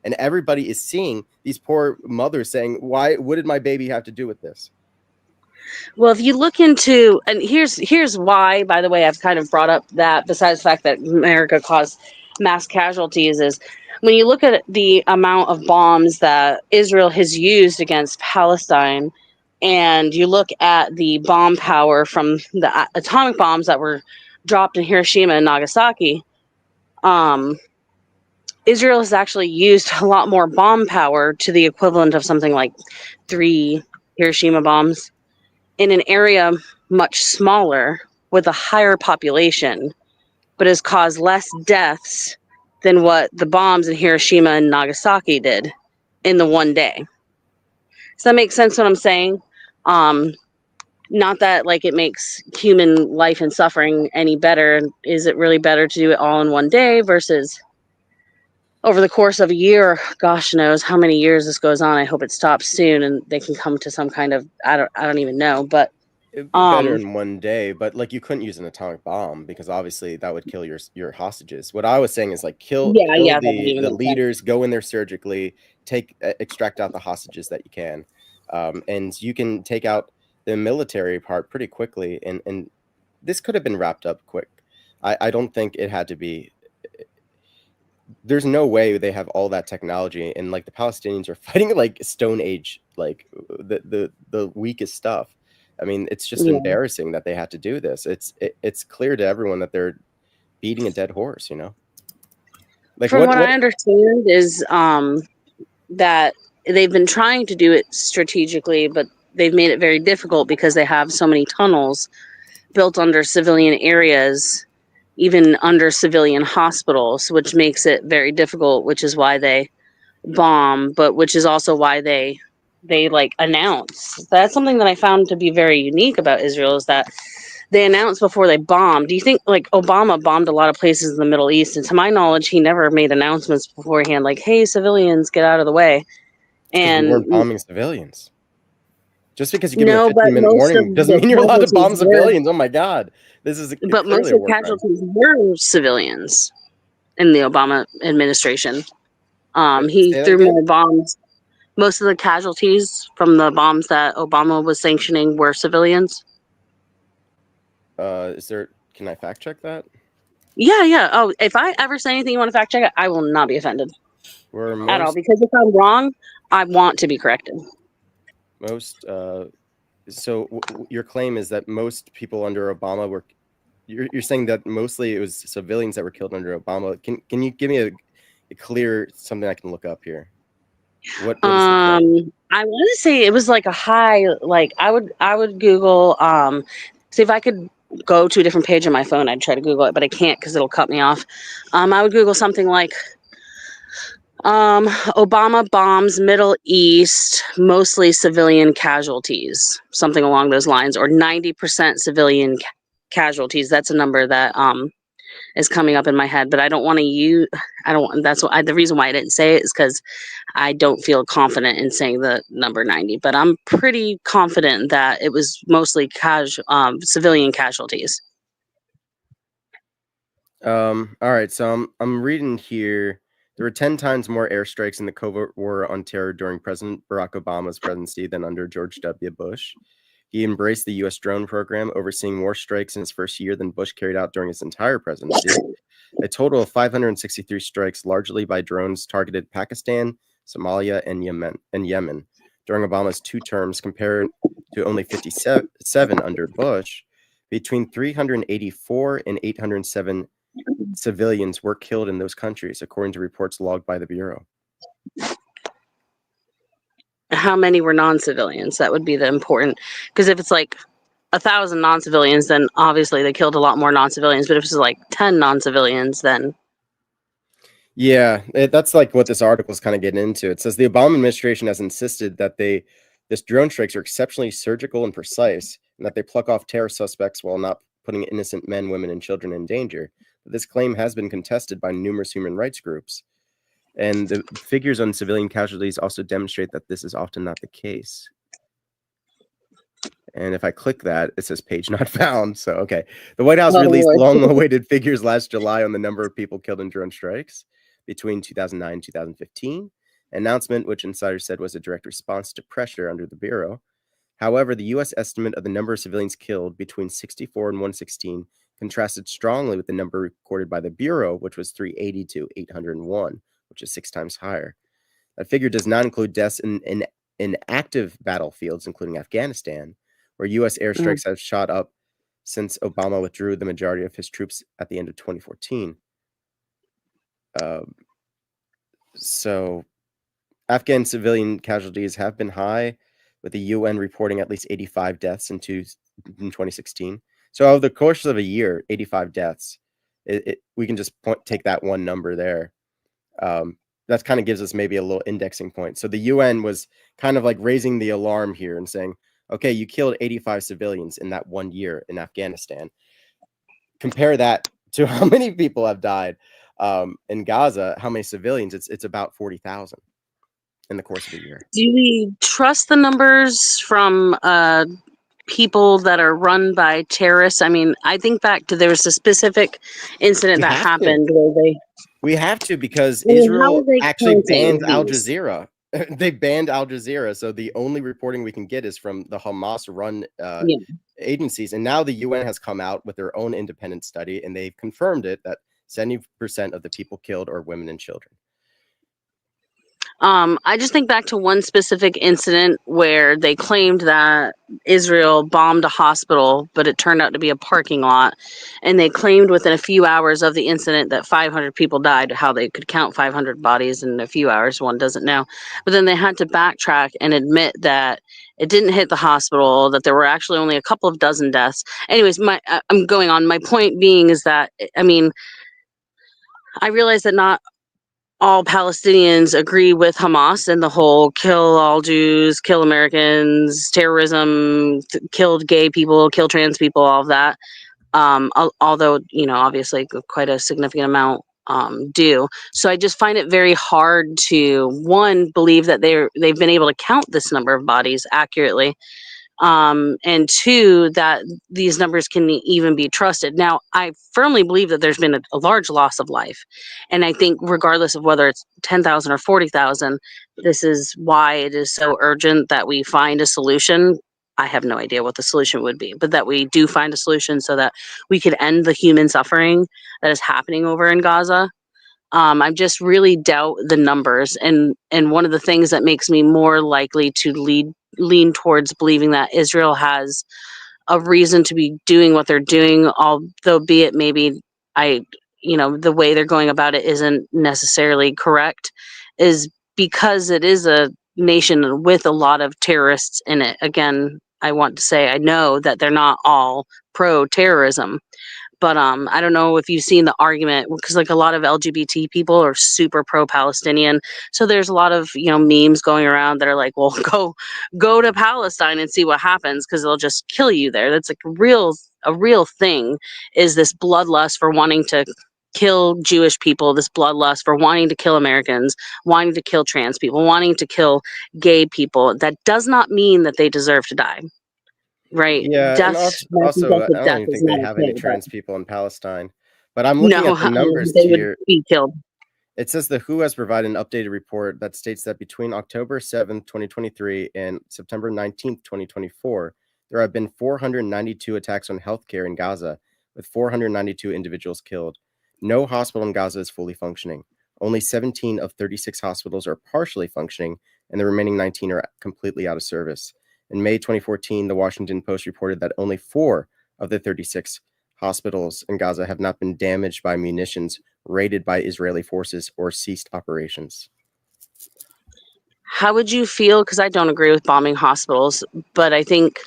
S4: And everybody is seeing these poor mothers saying, what did my baby have to do with this?
S3: Well, if you look into, and here's why, by the way, I've kind of brought up that besides the fact that America caused mass casualties, is when you look at the amount of bombs that Israel has used against Palestine, and you look at the bomb power from the atomic bombs that were dropped in Hiroshima and Nagasaki, Israel has actually used a lot more bomb power, to the equivalent of something like 3 Hiroshima bombs, in an area much smaller with a higher population, but has caused less deaths than what the bombs in Hiroshima and Nagasaki did in the one day. Does that make sense what I'm saying? Not that like it makes human life and suffering any better. Is it really better to do it all in one day versus over the course of a year? Gosh knows how many years this goes on. I hope it stops soon and they can come to some kind of, I don't even know, but
S4: It'd be better in one day, but like you couldn't use an atomic bomb because obviously that would kill your hostages. What I was saying is like kill
S3: that doesn't
S4: the
S3: even make sense.
S4: leaders, go in there surgically, extract out the hostages that you can, and you can take out the military part pretty quickly. And this could have been wrapped up quick. I don't think it had to be. There's no way they have all that technology, and like the Palestinians are fighting like Stone Age, like the weakest stuff. I mean, it's just embarrassing that they had to do this. It's clear to everyone that they're beating a dead horse, Like
S3: From what I understand is that they've been trying to do it strategically, but they've made it very difficult because they have so many tunnels built under civilian areas, even under civilian hospitals, which makes it very difficult, which is why they bomb, but which is also why they like announce. That's something that I found to be very unique about Israel, is that they announce before they bomb. Do you think like Obama bombed a lot of places in the Middle East, and to my knowledge he never made announcements beforehand like, hey, civilians, get out of the way? And
S4: we weren't bombing civilians. Just because you give
S3: no,
S4: them a 15-minute warning doesn't mean you're allowed to bomb civilians. Oh my God. This is
S3: but most of the casualties were civilians in the Obama administration. He threw more bombs. Most of the casualties from the bombs that Obama was sanctioning were civilians.
S4: Can I fact check that?
S3: Yeah. Oh, if I ever say anything you want to fact check, I will not be offended at all. Because if I'm wrong, I want to be corrected.
S4: So your claim is that most people under Obama were. You're saying that mostly it was civilians that were killed under Obama. Can you give me a clear something I can look up here? What is the claim?
S3: I want to say it was like a high. Like I would Google. See if I could go to a different page on my phone. I'd try to Google it, but I can't because it'll cut me off. I would Google something like Obama bombs Middle East, mostly civilian casualties, something along those lines, or 90% civilian casualties. That's a number that is coming up in my head, but I don't want to use. I don't. That's what the reason why I didn't say it is because I don't feel confident in saying the number 90. But I'm pretty confident that it was mostly civilian casualties.
S4: All right, so I'm reading here. There were 10 times more airstrikes in the covert war on terror during President Barack Obama's presidency than under George W. Bush. He embraced the U.S. drone program, overseeing more strikes in his first year than Bush carried out during his entire presidency. A total of 563 strikes, largely by drones, targeted Pakistan, Somalia, and Yemen during Obama's 2 terms, compared to only 57 under Bush. Between 384 and 807 civilians were killed in those countries, according to reports logged by the Bureau.
S3: How many were non-civilians? That would be the important, because if it's like 1,000 non-civilians, then obviously they killed a lot more non-civilians. But if it's like 10 non-civilians, then
S4: yeah, that's like what this article is kind of getting into. It says the Obama administration has insisted that this drone strikes are exceptionally surgical and precise, and that they pluck off terror suspects while not putting innocent men, women, and children in danger. But this claim has been contested by numerous human rights groups. And the figures on civilian casualties also demonstrate that this is often not the case. And if I click that, it says page not found. So, okay. The White House released long-awaited figures last July on the number of people killed in drone strikes between 2009 and 2015. An announcement which insiders said was a direct response to pressure under the Bureau. However, the U.S. estimate of the number of civilians killed between 64 and 116 contrasted strongly with the number recorded by the Bureau, which was 380 to 801. Which is 6 times higher. That figure does not include deaths in active battlefields, including Afghanistan, where U.S. airstrikes have shot up since Obama withdrew the majority of his troops at the end of 2014. So Afghan civilian casualties have been high, with the UN reporting at least 85 deaths in 2016. So over the course of a year, 85 deaths. We can just take that one number there. That kind of gives us maybe a little indexing point. So the UN was kind of like raising the alarm here and saying, okay, you killed 85 civilians in that 1 year in Afghanistan. Compare that to how many people have died in Gaza, how many civilians? It's about 40,000 in the course of a year.
S3: Do we trust the numbers from people that are run by terrorists? I mean, I think back to there was a specific incident that happened where
S4: we have to, because Israel actually banned Al Jazeera. They banned Al Jazeera, so the only reporting we can get is from the Hamas-run agencies. And now the UN has come out with their own independent study, and they've confirmed it that 70% of the people killed are women and children.
S3: I just think back to one specific incident where they claimed that Israel bombed a hospital, but it turned out to be a parking lot. And they claimed within a few hours of the incident that 500 people died. How they could count 500 bodies in a few hours, one doesn't know. But then they had to backtrack and admit that it didn't hit the hospital, that there were actually only a couple of dozen deaths. Anyways, I'm going on. My point being is that, I mean, I realize that not all Palestinians agree with Hamas and the whole kill all Jews, kill Americans, terrorism, killed gay people, kill trans people, all of that. Although, you know, obviously quite a significant amount do. So I just find it very hard to, one, believe that they've been able to count this number of bodies accurately. And 2, that these numbers can even be trusted. Now, I firmly believe that there's been a large loss of life. And I think regardless of whether it's 10,000 or 40,000, this is why it is so urgent that we find a solution. I have no idea what the solution would be, but that we do find a solution so that we could end the human suffering that is happening over in Gaza. I just really doubt the numbers. And one of the things that makes me more likely to lean towards believing that Israel has a reason to be doing what they're doing, although be it maybe the way they're going about it isn't necessarily correct, is because it is a nation with a lot of terrorists in it. Again, I want to say I know that they're not all pro-terrorism, but I don't know if you've seen the argument, because like a lot of LGBT people are super pro-Palestinian. So there's a lot of, you know, memes going around that are like, well, go to Palestine and see what happens, because they'll just kill you there. That's like a real thing, is this bloodlust for wanting to kill Jewish people, this bloodlust for wanting to kill Americans, wanting to kill trans people, wanting to kill gay people. That does not mean that they deserve to die. Right?
S4: Yeah, and
S3: Death,
S4: also, I don't
S3: death
S4: even
S3: is
S4: think they
S3: not
S4: have any
S3: okay, but
S4: trans people in Palestine. But I'm looking
S3: no,
S4: at the numbers
S3: they would
S4: here.
S3: be killed.
S4: It says the WHO has provided an updated report that states that between October 7th, 2023 and September 19th, 2024, there have been 492 attacks on healthcare in Gaza, with 492 individuals killed. No hospital in Gaza is fully functioning. Only 17 of 36 hospitals are partially functioning, and the remaining 19 are completely out of service. In May 2014, the Washington Post reported that only 4 of the 36 hospitals in Gaza have not been damaged by munitions raided by Israeli forces or ceased operations.
S3: How would you feel? Because I don't agree with bombing hospitals, but I think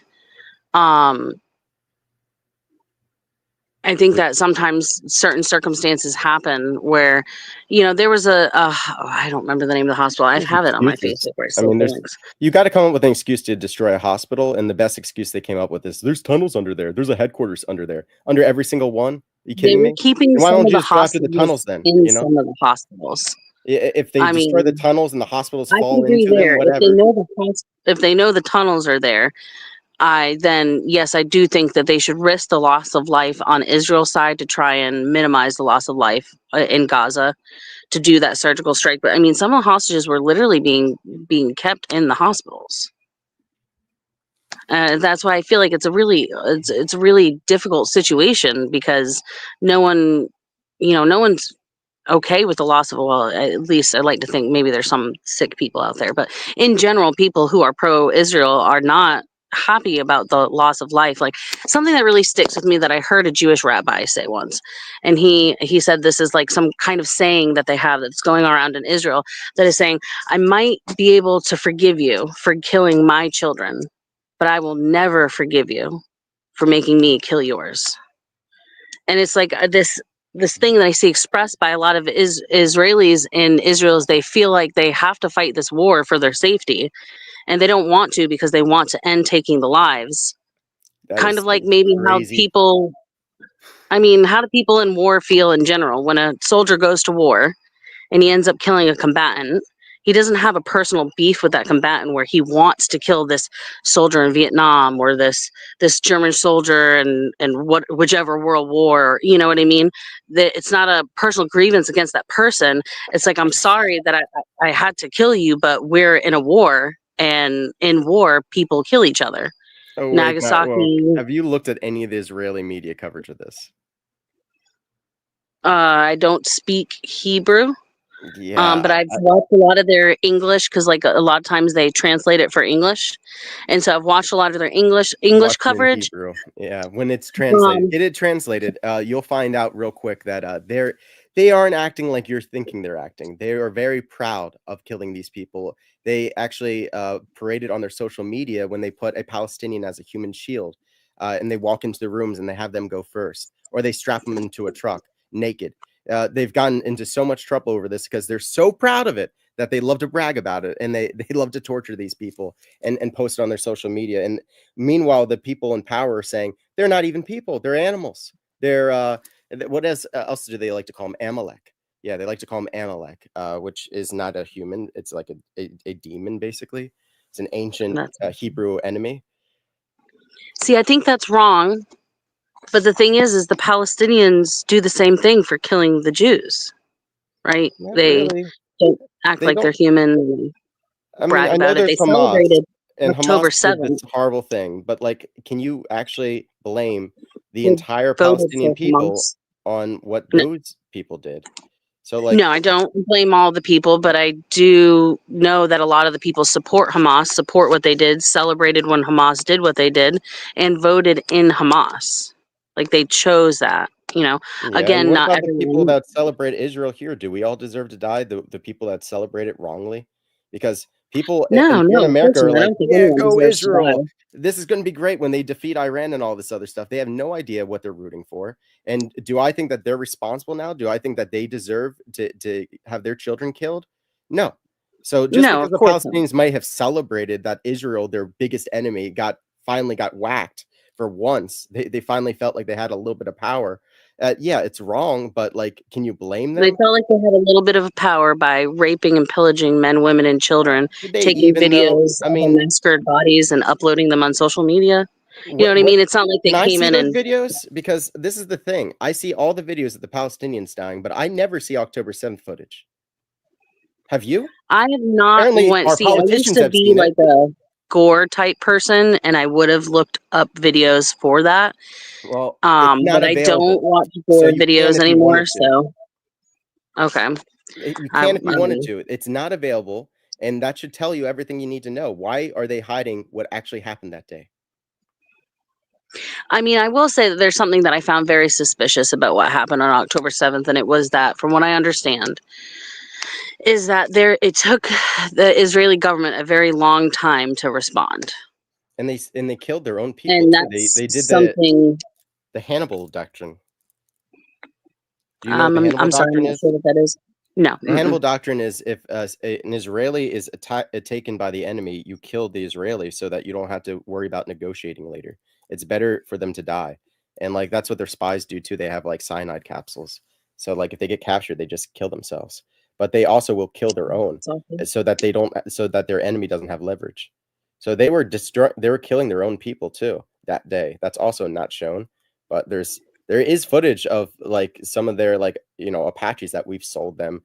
S3: that sometimes certain circumstances happen where, you know, there was I don't remember the name of the hospital. I
S4: There's
S3: have it on my
S4: excuses.
S3: Facebook where I
S4: I
S3: saved
S4: mean,
S3: the links.
S4: you got to come up with an excuse to destroy a hospital, and the best excuse they came up with is there's tunnels under there. There's a headquarters under there. Under every single one? Are you
S3: They
S4: kidding
S3: were
S4: me?
S3: keeping
S4: And why
S3: some
S4: don't
S3: of
S4: you
S3: the
S4: just go after the tunnels
S3: hostages
S4: then?
S3: in
S4: You know,
S3: some of the hospitals.
S4: if they
S3: I
S4: destroy the
S3: mean,
S4: tunnels and the hospitals
S3: I can
S4: fall
S3: agree
S4: into them,
S3: there.
S4: whatever.
S3: If they know the tunnels are there, yes, I do think that they should risk the loss of life on Israel's side to try and minimize the loss of life in Gaza, to do that surgical strike. But I mean, some of the hostages were literally being kept in the hospitals. That's why I feel like it's a really difficult situation, because no one, no one's okay with the loss of, well, at least I like to think maybe there's some sick people out there, but in general, people who are pro-Israel are not happy about the loss of life. Like, something that really sticks with me that I heard a Jewish rabbi say once, and he said this is like some kind of saying that they have that's going around in Israel, that is saying, I might be able to forgive you for killing my children, but I will never forgive you for making me kill yours. And it's like this thing that I see expressed by a lot of Israelis in Israel, is they feel like they have to fight this war for their safety, and they don't want to because they want to end taking the lives.
S4: That
S3: Kind of
S4: is
S3: like maybe how
S4: crazy.
S3: how do people in war feel in general when a soldier goes to war and he ends up killing a combatant? He doesn't have a personal beef with that combatant where he wants to kill this soldier in Vietnam, or this German soldier and whichever world war. You know what I mean? That it's not a personal grievance against that person. It's like, I'm sorry that I had to kill you, but we're in a war, and in war people kill each other.
S4: Oh, wait, Matt, well,
S3: Nagasaki.
S4: have you looked at any of the Israeli media coverage of this?
S3: I don't speak Hebrew.
S4: Yeah,
S3: But I've watched a lot of their English, because like a lot of times they translate it for English, and so I've watched a lot of their English
S4: watch it in
S3: coverage.
S4: Hebrew. Yeah, when it's translated,
S3: Um,
S4: get it translated. You'll find out real quick that they aren't acting like you're thinking they're acting. They are very proud of killing these people. They actually paraded on their social media when they put a Palestinian as a human shield, and they walk into the rooms and they have them go first, or they strap them into a truck naked. They've gotten into so much trouble over this because they're so proud of it that they love to brag about it, and they love to torture these people and post it on their social media. And meanwhile, the people in power are saying they're not even people; they're animals. They're what else do they like to call them? Amalek. Yeah, they like to call them Amalek, which is not a human. It's like a demon, basically. It's an ancient Hebrew enemy.
S3: See, I think that's wrong. But the thing is the Palestinians do the same thing for killing the Jews, right?
S4: Not
S3: They
S4: really.
S3: don't act
S4: They
S3: like they're
S4: don't.
S3: human and
S4: I mean,
S3: brag
S4: I know
S3: about it.
S4: there's
S3: They
S4: Hamas,
S3: celebrated
S4: and Hamas
S3: October
S4: did this
S3: 7th.
S4: horrible thing, but like, can you actually blame the
S3: They
S4: entire
S3: voted
S4: Palestinian
S3: for
S4: people
S3: Hamas.
S4: on what
S3: No,
S4: those people did? So, like,
S3: no, I don't blame all the people, but I do know that a lot of the people support Hamas, support what they did, celebrated when Hamas did what they did, and voted in Hamas. Like, they chose that,
S4: yeah. And
S3: Again,
S4: what
S3: not
S4: about the people
S3: everyone.
S4: that celebrate Israel here? Do we all deserve to die? The people that celebrate it wrongly? because people
S3: No,
S4: in
S3: of
S4: America
S3: course
S4: are
S3: not. I
S4: like,
S3: don't think
S4: yeah,
S3: anyone
S4: go
S3: deserves to
S4: Israel.
S3: die.
S4: This is going to be great when they defeat Iran and all this other stuff. They have no idea what they're rooting for. And do I think that they're responsible now? Do I think that they deserve to have their children killed? No. So just
S3: No,
S4: because
S3: of
S4: the
S3: course not.
S4: Palestinians might have celebrated that Israel, their biggest enemy, finally got whacked for once, they finally felt like they had a little bit of power. Yeah, it's wrong, but like, can you blame
S3: They
S4: them?
S3: felt like they had a little bit of power by raping and pillaging men, women, and children,
S4: Did they
S3: taking
S4: even though?
S3: videos
S4: I
S3: of their
S4: mean,
S3: massacred bodies and uploading them on social media. You know what I
S4: what
S3: mean? It's not like they
S4: can I
S3: came
S4: see
S3: in
S4: those
S3: and
S4: videos? Because this is the thing. I see all the videos of the Palestinians dying, but I never see October 7th footage. Have you?
S3: I have not
S4: Apparently,
S3: went.
S4: our
S3: See, I used
S4: politicians
S3: to
S4: have
S3: be
S4: seen it.
S3: like a gore type person, and I would have looked up videos for that.
S4: Well, it's not
S3: But I don't
S4: available,
S3: watch
S4: so
S3: gore
S4: you can
S3: videos
S4: if you
S3: anymore.
S4: wanted to.
S3: So okay,
S4: You
S3: I,
S4: can if you
S3: I
S4: wanted
S3: mean,
S4: to. It's not available, and that should tell you everything you need to know. Why are they hiding what actually happened that day?
S3: I will say that there's something that I found very suspicious about what happened on October 7th, and it was that, from what I understand, is that it took the Israeli government a very long time to respond,
S4: And they killed their own people
S3: and
S4: too.
S3: that's
S4: They did
S3: something.
S4: the Hannibal doctrine. Do you know what the
S3: I'm
S4: Hannibal
S3: sorry, I'm
S4: doctrine
S3: not
S4: is?
S3: sure what that is. No.
S4: The Hannibal doctrine is if an Israeli is taken by the enemy, you kill the Israeli so that you don't have to worry about negotiating later. It's better for them to die. And like that's what their spies do too. They have like cyanide capsules. So like if they get captured, they just kill themselves. But they also will kill their own
S3: It's awful.
S4: so that so that their enemy doesn't have leverage. So they were killing their own people too that day. That's also not shown, but there is footage of like some of their like Apaches that we've sold them,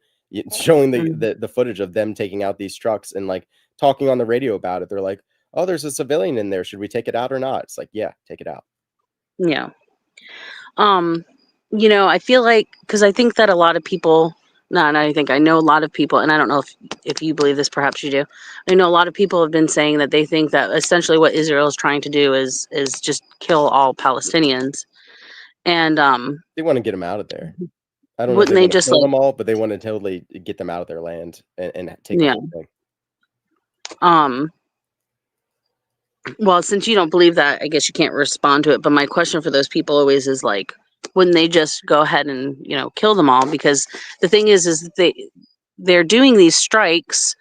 S4: showing
S3: Mm,
S4: the footage of them taking out these trucks and like talking on the radio about it. They're like, oh, there's a civilian in there, should we take it out or not? It's like, yeah, take it out.
S3: yeah. Um, I feel like, because I think that a lot of people, not I think I know a lot of people, and I don't know if you believe this, perhaps you do. I know a lot of people have been saying that they think that essentially what Israel is trying to do is just kill all Palestinians, and
S4: They want to get them out of there. I don't know if
S3: wouldn't
S4: they
S3: they
S4: want to
S3: just
S4: kill
S3: like,
S4: them all, but they want to totally get them out of their land and take the
S3: yeah.
S4: whole thing.
S3: Um, well, since you don't believe that, I guess you can't respond to it. But my question for those people always is like, wouldn't they just go ahead and kill them all? Because the thing is that they're doing these strikes,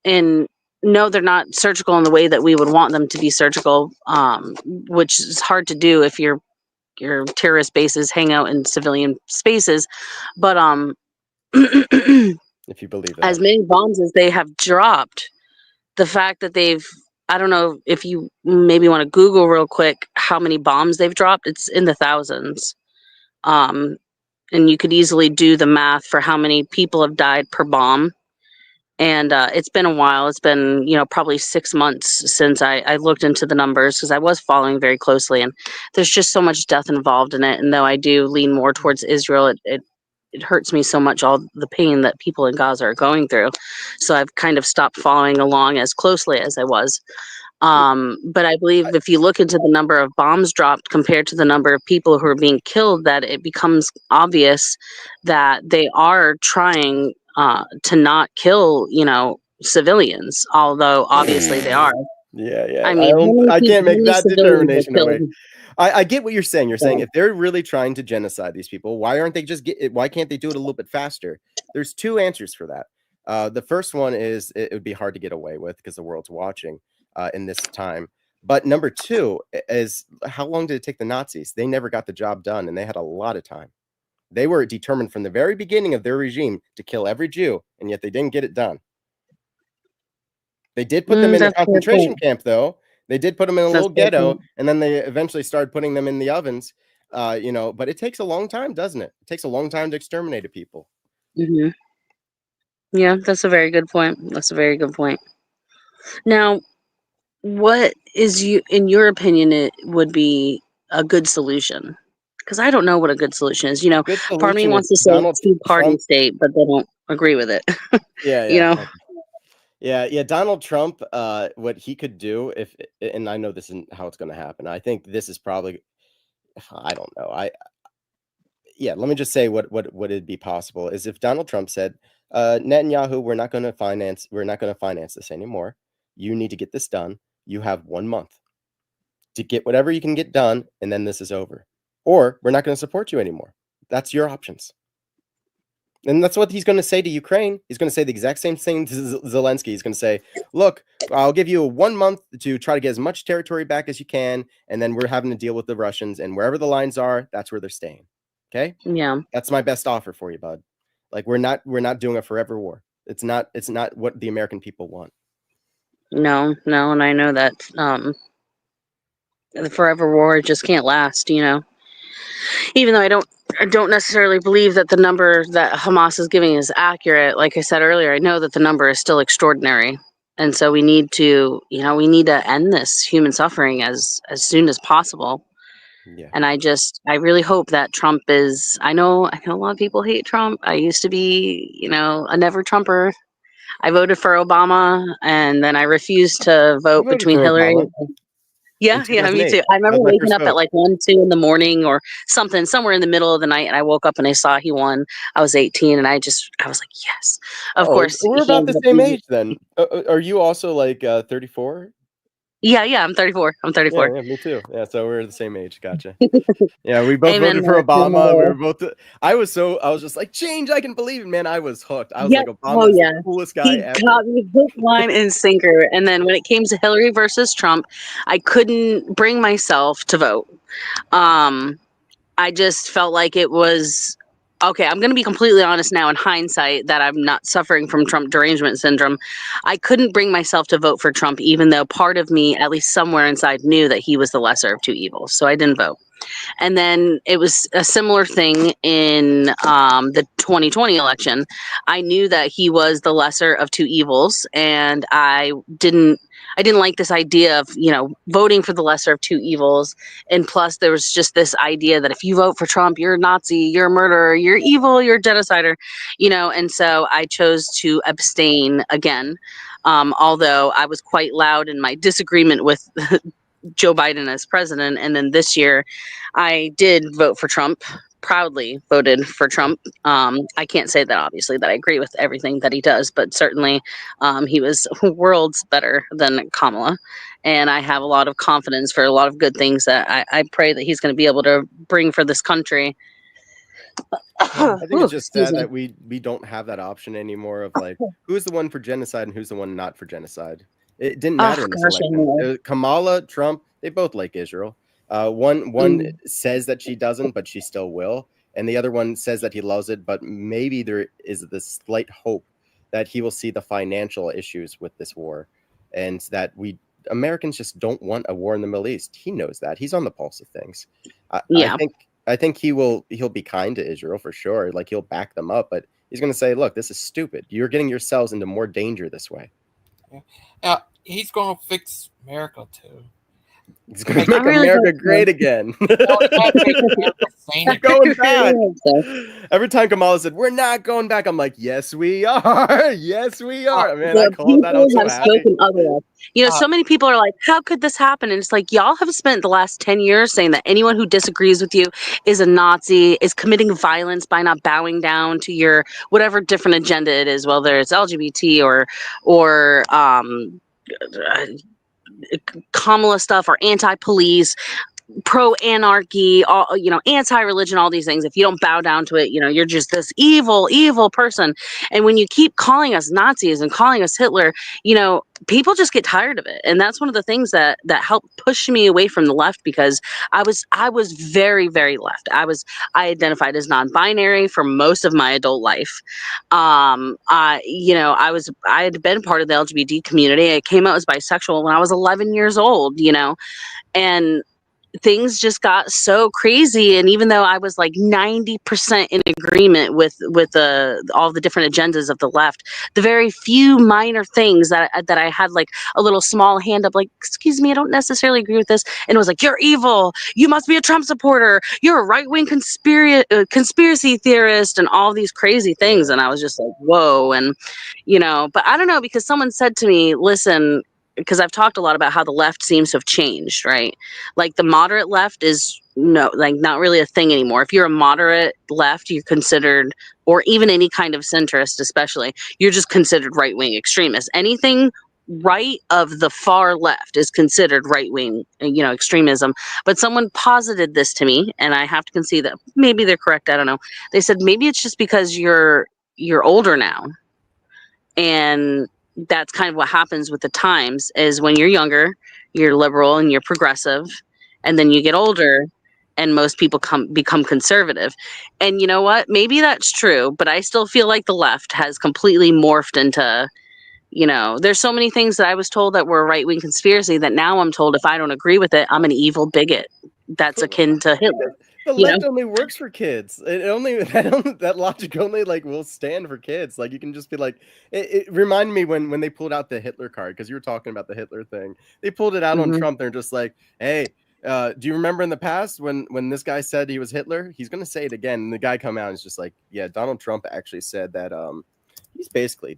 S3: and no, they're not surgical in the way that we would want them to be surgical, which is hard to do if your terrorist bases hang out in civilian spaces. But
S4: If you believe
S3: as
S4: that.
S3: many bombs as they have dropped, the fact that I don't know if you maybe want to Google real quick how many bombs they've dropped. It's in the thousands. Um, and you could easily do the math for how many people have died per bomb. And it's been a while. It's been, probably 6 months since I looked into the numbers, because I was following very closely. And there's just so much death involved in it. And though I do lean more towards Israel, it hurts me so much, all the pain that people in Gaza are going through. So I've kind of stopped following along as closely as I was. But I believe if you look into the number of bombs dropped compared to the number of people who are being killed, that it becomes obvious that they are trying to not kill, civilians, although obviously they are.
S4: Yeah.
S3: I mean,
S4: I can't
S3: how
S4: make
S3: many
S4: that
S3: civilians are
S4: determination that way.
S3: killed?
S4: I get what you're saying. You're saying
S3: So,
S4: if they're really trying to genocide these people, why aren't they why can't they do it a little bit faster? There's two answers for that. The first one is it would be hard to get away with because the world's watching in this time. But number two is, how long did it take the Nazis? They never got the job done, and they had a lot of time. They were determined from the very beginning of their regime to kill every Jew, and yet they didn't get it done. They did put them in a
S3: that's a fair
S4: concentration
S3: point.
S4: camp, though. They did put them in a
S3: That's
S4: little
S3: a fair
S4: ghetto,
S3: point.
S4: and then they eventually started putting them in the ovens. But it takes a long time, doesn't it? It takes a long time to exterminate a people.
S3: Hmm. Yeah, that's a very good point. That's a very good point. Now, what is in your opinion, it would be a good solution? Because I don't know what a good solution is.
S4: Good
S3: Part of me
S4: solution is
S3: wants to say
S4: Donald
S3: two-party
S4: Trump.
S3: state, but they don't agree with it.
S4: Yeah,
S3: you
S4: yeah.
S3: know?
S4: Okay. Yeah. Donald Trump, what he could do and I know this isn't how it's going to happen. I think this is probably, I don't know. yeah, let me just say what would it be possible is if Donald Trump said, Netanyahu, we're not going to finance this anymore. You need to get this done. You have 1 month to get whatever you can get done, and then this is over. Or we're not going to support you anymore. That's your options. And that's what he's going to say to Ukraine. He's going to say the exact same thing to Zelensky. He's going to say, look, I'll give you 1 month to try to get as much territory back as you can, and then we're having to deal with the Russians, and wherever the lines are, that's where they're staying. Okay?
S3: Yeah.
S4: That's my best offer for you, bud. Like we're not doing a forever war. It's not what the American people want.
S3: No, and I know that the forever war just can't last, you know. Even though I don't necessarily believe that the number that Hamas is giving is accurate. Like I said earlier, I know that the number is still extraordinary. And so we need to end this human suffering as soon as possible.
S4: Yeah.
S3: And I really hope that Trump is, I know a lot of people hate Trump. I used to be, a never Trumper. I voted for Obama, and then I refused to vote between Hillary. Yeah, me too. I remember waking up at like 1, 2 in the morning or something, somewhere in the middle of the night, and I woke up and I saw he won. I was 18, and I was like, yes. Of course,
S4: we're about the same age then. Are you also like 34?
S3: Yeah, I'm 34.
S4: Yeah, me too. Yeah, so we're the same age. Gotcha. Yeah, we both voted for Obama. We were both. I was just like, change. I can believe it, man. I was hooked. I was like, Obama's the coolest guy ever.
S3: He got me hook, line, and sinker. And then when it came to Hillary versus Trump, I couldn't bring myself to vote. I just felt like it was. Okay, I'm going to be completely honest now in hindsight that I'm not suffering from Trump derangement syndrome. I couldn't bring myself to vote for Trump, even though part of me, at least somewhere inside, knew that he was the lesser of two evils. So I didn't vote. And then it was a similar thing in the 2020 election. I knew that he was the lesser of two evils, and I didn't like this idea of, voting for the lesser of two evils. And plus there was just this idea that if you vote for Trump, you're a Nazi, you're a murderer, you're evil, you're a genocider, and so I chose to abstain again. Although I was quite loud in my disagreement with Joe Biden as president. And then this year I did vote for Trump, proudly voted for Trump. I can't say that obviously that I agree with everything that he does, but certainly he was worlds better than Kamala. And I have a lot of confidence for a lot of good things that I pray that he's going to be able to bring for this country.
S4: I think it's just sad that we don't have that option anymore of like, who's the one for genocide and who's the one not for genocide. It didn't matter in this election. Kamala, Trump, they both like Israel. One says that she doesn't, but she still will. And the other one says that he loves it, but maybe there is this slight hope that he will see the financial issues with this war. And that Americans just don't want a war in the Middle East. He knows that. He's on the pulse of things. I think he'll be kind to Israel for sure. Like he'll back them up, but he's going to say, look, this is stupid. You're getting yourselves into more danger this way.
S2: Yeah. He's going to fix America too.
S4: He's going to make America great again. We're going back. Every time Kamala said, we're not going back, I'm like, yes, we are. Yes, we are. Man, I called that. I'm so happy.
S3: So many people are like, how could this happen? And it's like, y'all have spent the last 10 years saying that anyone who disagrees with you is a Nazi, is committing violence by not bowing down to your whatever different agenda it is, whether it's LGBT or Kamala stuff or anti-police, pro-anarchy, anti-religion, all these things. If you don't bow down to it, you're just this evil person. And when you keep calling us Nazis and calling us Hitler, people just get tired of it. And that's one of the things that helped push me away from the left, because I was very, very left. I identified as non-binary for most of my adult life. I had been part of the LGBT community. I came out as bisexual when I was 11 years old, and things just got so crazy. And even though I was like 90% in agreement with all the different agendas of the left, the very few minor things that I had like a little small hand up, like, excuse me, I don't necessarily agree with this. And it was like, you're evil. You must be a Trump supporter. You're a right-wing conspiracy theorist and all these crazy things. And I was just like, whoa. And, but I don't know, because someone said to me, listen, because I've talked a lot about how the left seems to have changed, right? Like the moderate left is not really a thing anymore. If you're a moderate left, you're considered, or even any kind of centrist, especially, you're just considered right-wing extremist. Anything right of the far left is considered right-wing, extremism. But someone posited this to me, and I have to concede that maybe they're correct. I don't know. They said maybe it's just because you're older now, and that's kind of what happens with the times. Is when you're younger, you're liberal and you're progressive, and then you get older, and most people become conservative. And you know what? Maybe that's true, but I still feel like the left has completely morphed into, there's so many things that I was told that were a right-wing conspiracy that now I'm told if I don't agree with it, I'm an evil bigot. That's akin to Hitler.
S4: The left only works for kids. That logic only will stand for kids. Like, you can just be like, it reminded me when they pulled out the Hitler card, because you were talking about the Hitler thing. They pulled it out on Trump. They're just like, hey, do you remember in the past when this guy said he was Hitler? He's gonna say it again. And the guy come out and is just like, yeah, Donald Trump actually said that he's basically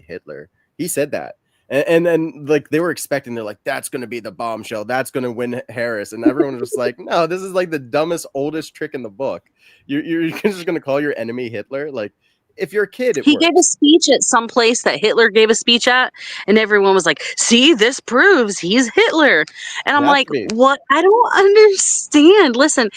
S4: Hitler. He said that. And then they were expecting, they're like, that's going to be the bombshell. That's going to win Harris. And everyone was just like, no, this is the dumbest, oldest trick in the book. You're just going to call your enemy Hitler? Like, if you're a kid,
S3: he gave a speech at some place that Hitler gave a speech at, and everyone was like, see, this proves he's Hitler. And I'm like, what? I don't understand. Listen,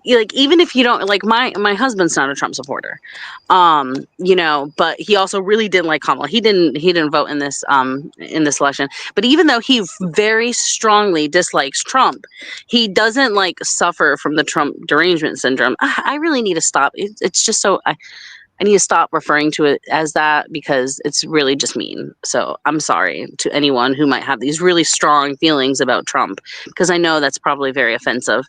S3: even if you don't, my husband's not a Trump supporter, but he also really didn't like Kamala. He didn't vote in this election. But even though he very strongly dislikes Trump, he doesn't suffer from the Trump derangement syndrome. I really need to stop. It's just so I need to stop referring to it as that, because it's really just mean. So I'm sorry to anyone who might have these really strong feelings about Trump, because I know that's probably very offensive.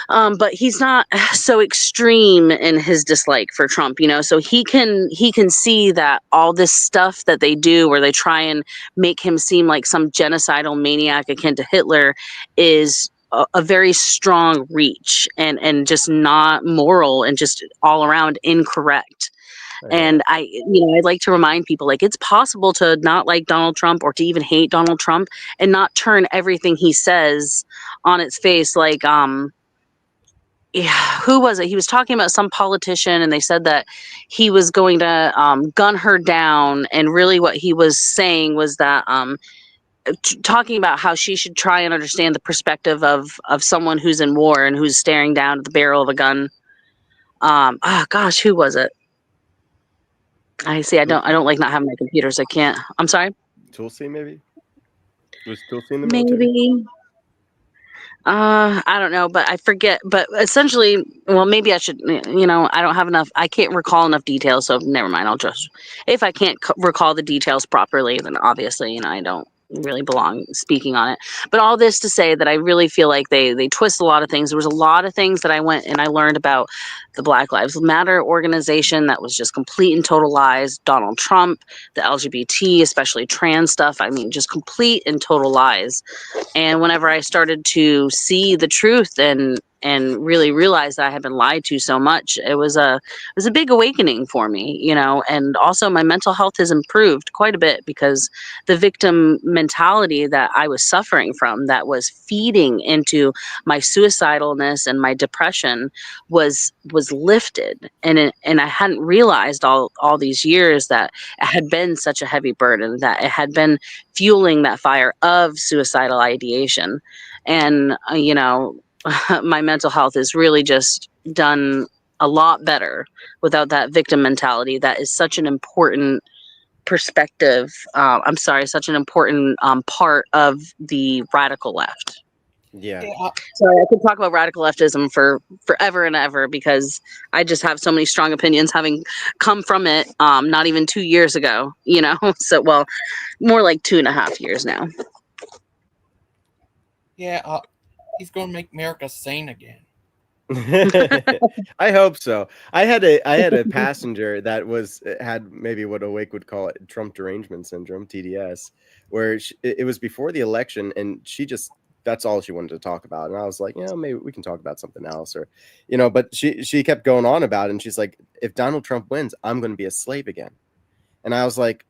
S3: But he's not so extreme in his dislike for Trump, so he can see that all this stuff that they do where they try and make him seem like some genocidal maniac akin to Hitler is a very strong reach and just not moral and just all around incorrect. And I'd like to remind people, it's possible to not like Donald Trump or to even hate Donald Trump and not turn everything he says on its face. Who was it? He was talking about some politician, and they said that he was going to gun her down. And really what he was saying was that talking about how she should try and understand the perspective of someone who's in war and who's staring down at the barrel of a gun. Who was it? I see. I don't like not having my computers. I can't. I'm sorry.
S4: Tulsi, maybe. Was Tulsi in the military?
S3: Maybe. I don't know, but I forget. But essentially, well, maybe I should. I don't have enough. I can't recall enough details, so never mind. I'll just. If I can't recall the details properly, then obviously, I don't really belong speaking on it. But all this to say that I really feel like they twist a lot of things. There was a lot of things that I went and I learned about the Black Lives Matter organization that was just complete and total lies. Donald Trump, the LGBT, especially trans stuff. I mean, just complete and total lies. And whenever I started to see the truth and really realize that I had been lied to so much, it was a big awakening for me, and also my mental health has improved quite a bit, because the victim mentality that I was suffering from, that was feeding into my suicidalness and my depression, was lifted. And I hadn't realized all these years that it had been such a heavy burden, that it had been fueling that fire of suicidal ideation. And, my mental health has really just done a lot better without that victim mentality. That is such an important perspective. Such an important part of the radical left.
S4: Yeah.
S3: So I could talk about radical leftism for forever and ever, because I just have so many strong opinions having come from it. Not even 2 years ago, so, well, more like 2.5 years now.
S2: Yeah. He's going to make America sane again.
S4: I hope so. I had a passenger that had maybe what Awake would call it Trump derangement syndrome, TDS, where it was before the election, and that's all she wanted to talk about. And I was like, maybe we can talk about something else, or, but she kept going on about it, and she's like, if Donald Trump wins, I'm going to be a slave again. And I was like,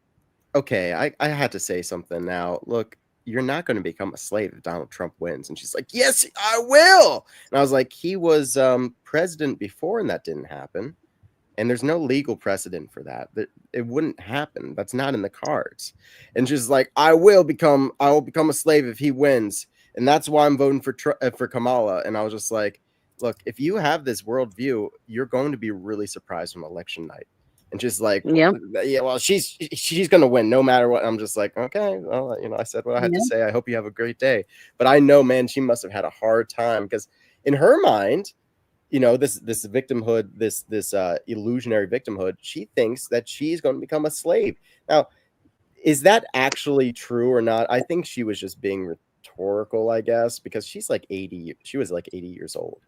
S4: okay, I had to say something now. Look, you're not going to become a slave if Donald Trump wins. And she's like, yes, I will. And I was like, he was president before and that didn't happen. And there's no legal precedent for that. It wouldn't happen. That's not in the cards. And she's like, I will become a slave if he wins. And that's why I'm voting for Kamala. And I was just like, look, if you have this worldview, you're going to be really surprised on election night. And just like,
S3: Yep.
S4: yeah, well, she's going to win no matter what. I'm just like, okay, well, I said what I had to say. I hope you have a great day. But I know, man, she must have had a hard time because in her mind, this victimhood, this illusionary victimhood, she thinks that she's going to become a slave. Now, is that actually true or not? I think she was just being rhetorical, I guess, because she's like 80. She was like 80 years old.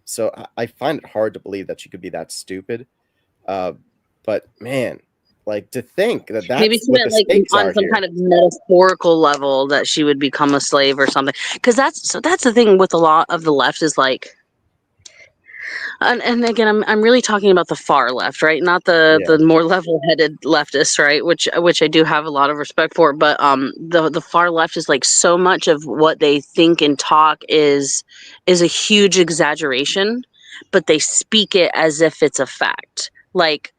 S4: So I find it hard to believe that she could be that stupid. But man, like to think that
S3: Maybe
S4: that's
S3: she
S4: what
S3: meant
S4: the
S3: like
S4: stakes
S3: on
S4: are
S3: some
S4: here.
S3: kind of metaphorical level that she would become a slave or something. Because that's the thing with a lot of the left is like, and again, I'm really talking about the far left, right? Not the more level-headed leftists, right? Which I do have a lot of respect for, but the far left is like so much of what they think and talk is a huge exaggeration, but they speak it as if it's a fact. Like,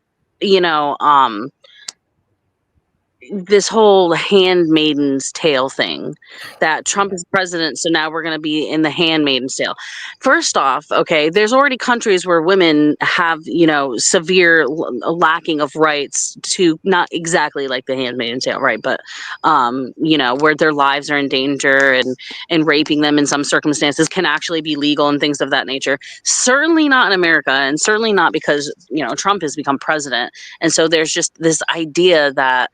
S3: this whole handmaiden's tale thing that Trump is president, so now we're going to be in the handmaiden's tale. First off, okay, there's already countries where women have, severe lacking of rights to, not exactly like the handmaiden's tale, right, but where their lives are in danger and raping them in some circumstances can actually be legal and things of that nature. Certainly not in America, and certainly not because Trump has become president. And so there's just this idea that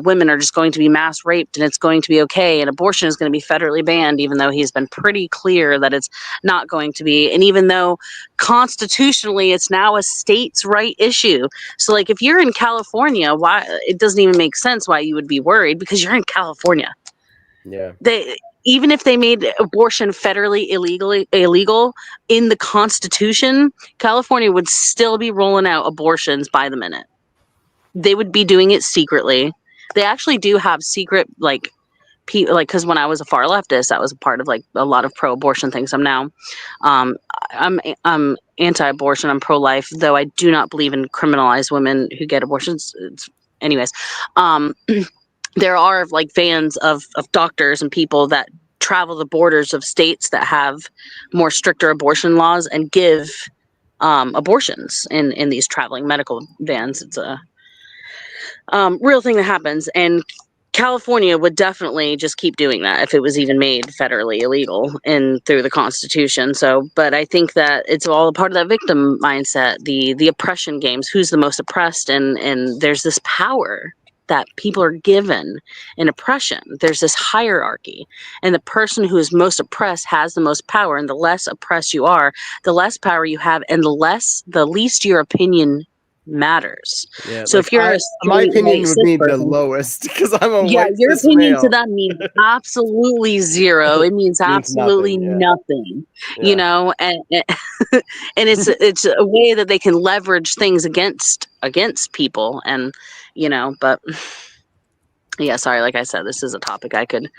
S3: women are just going to be mass raped and it's going to be okay. And abortion is going to be federally banned, even though he's been pretty clear that it's not going to be. And even though constitutionally it's now a states' right issue. So like if you're in California, why it doesn't even make sense why you would be worried because you're in California.
S4: Yeah.
S3: Even if they made abortion federally illegal in the Constitution, California would still be rolling out abortions by the minute. They would be doing it secretly. They actually do have secret because when I was a far leftist, I was a part of like a lot of pro-abortion things. I'm anti-abortion. I'm pro-life, though I do not believe in criminalized women who get abortions. Anyways, there are like vans of doctors and people that travel the borders of states that have more stricter abortion laws and give abortions in these traveling medical vans. It's a real thing that happens, and California would definitely just keep doing that if it was even made federally illegal and through the Constitution. So, but I think that it's all a part of that victim mindset, the oppression games, who's the most oppressed, and there's this power that people are given in oppression. There's this hierarchy, and the person who is most oppressed has the most power, and the less oppressed you are, the less power you have, and the least your opinion matters.
S4: Yeah,
S3: So
S4: like
S3: if you're
S4: my opinion would be the
S3: person,
S4: lowest because I'm a
S3: yeah,
S4: white
S3: your
S4: cis
S3: opinion
S4: male.
S3: to them means absolutely zero. It means absolutely nothing.
S4: Yeah.
S3: And it's a way that they can leverage things against people, and but yeah, sorry, like I said, this is a topic I could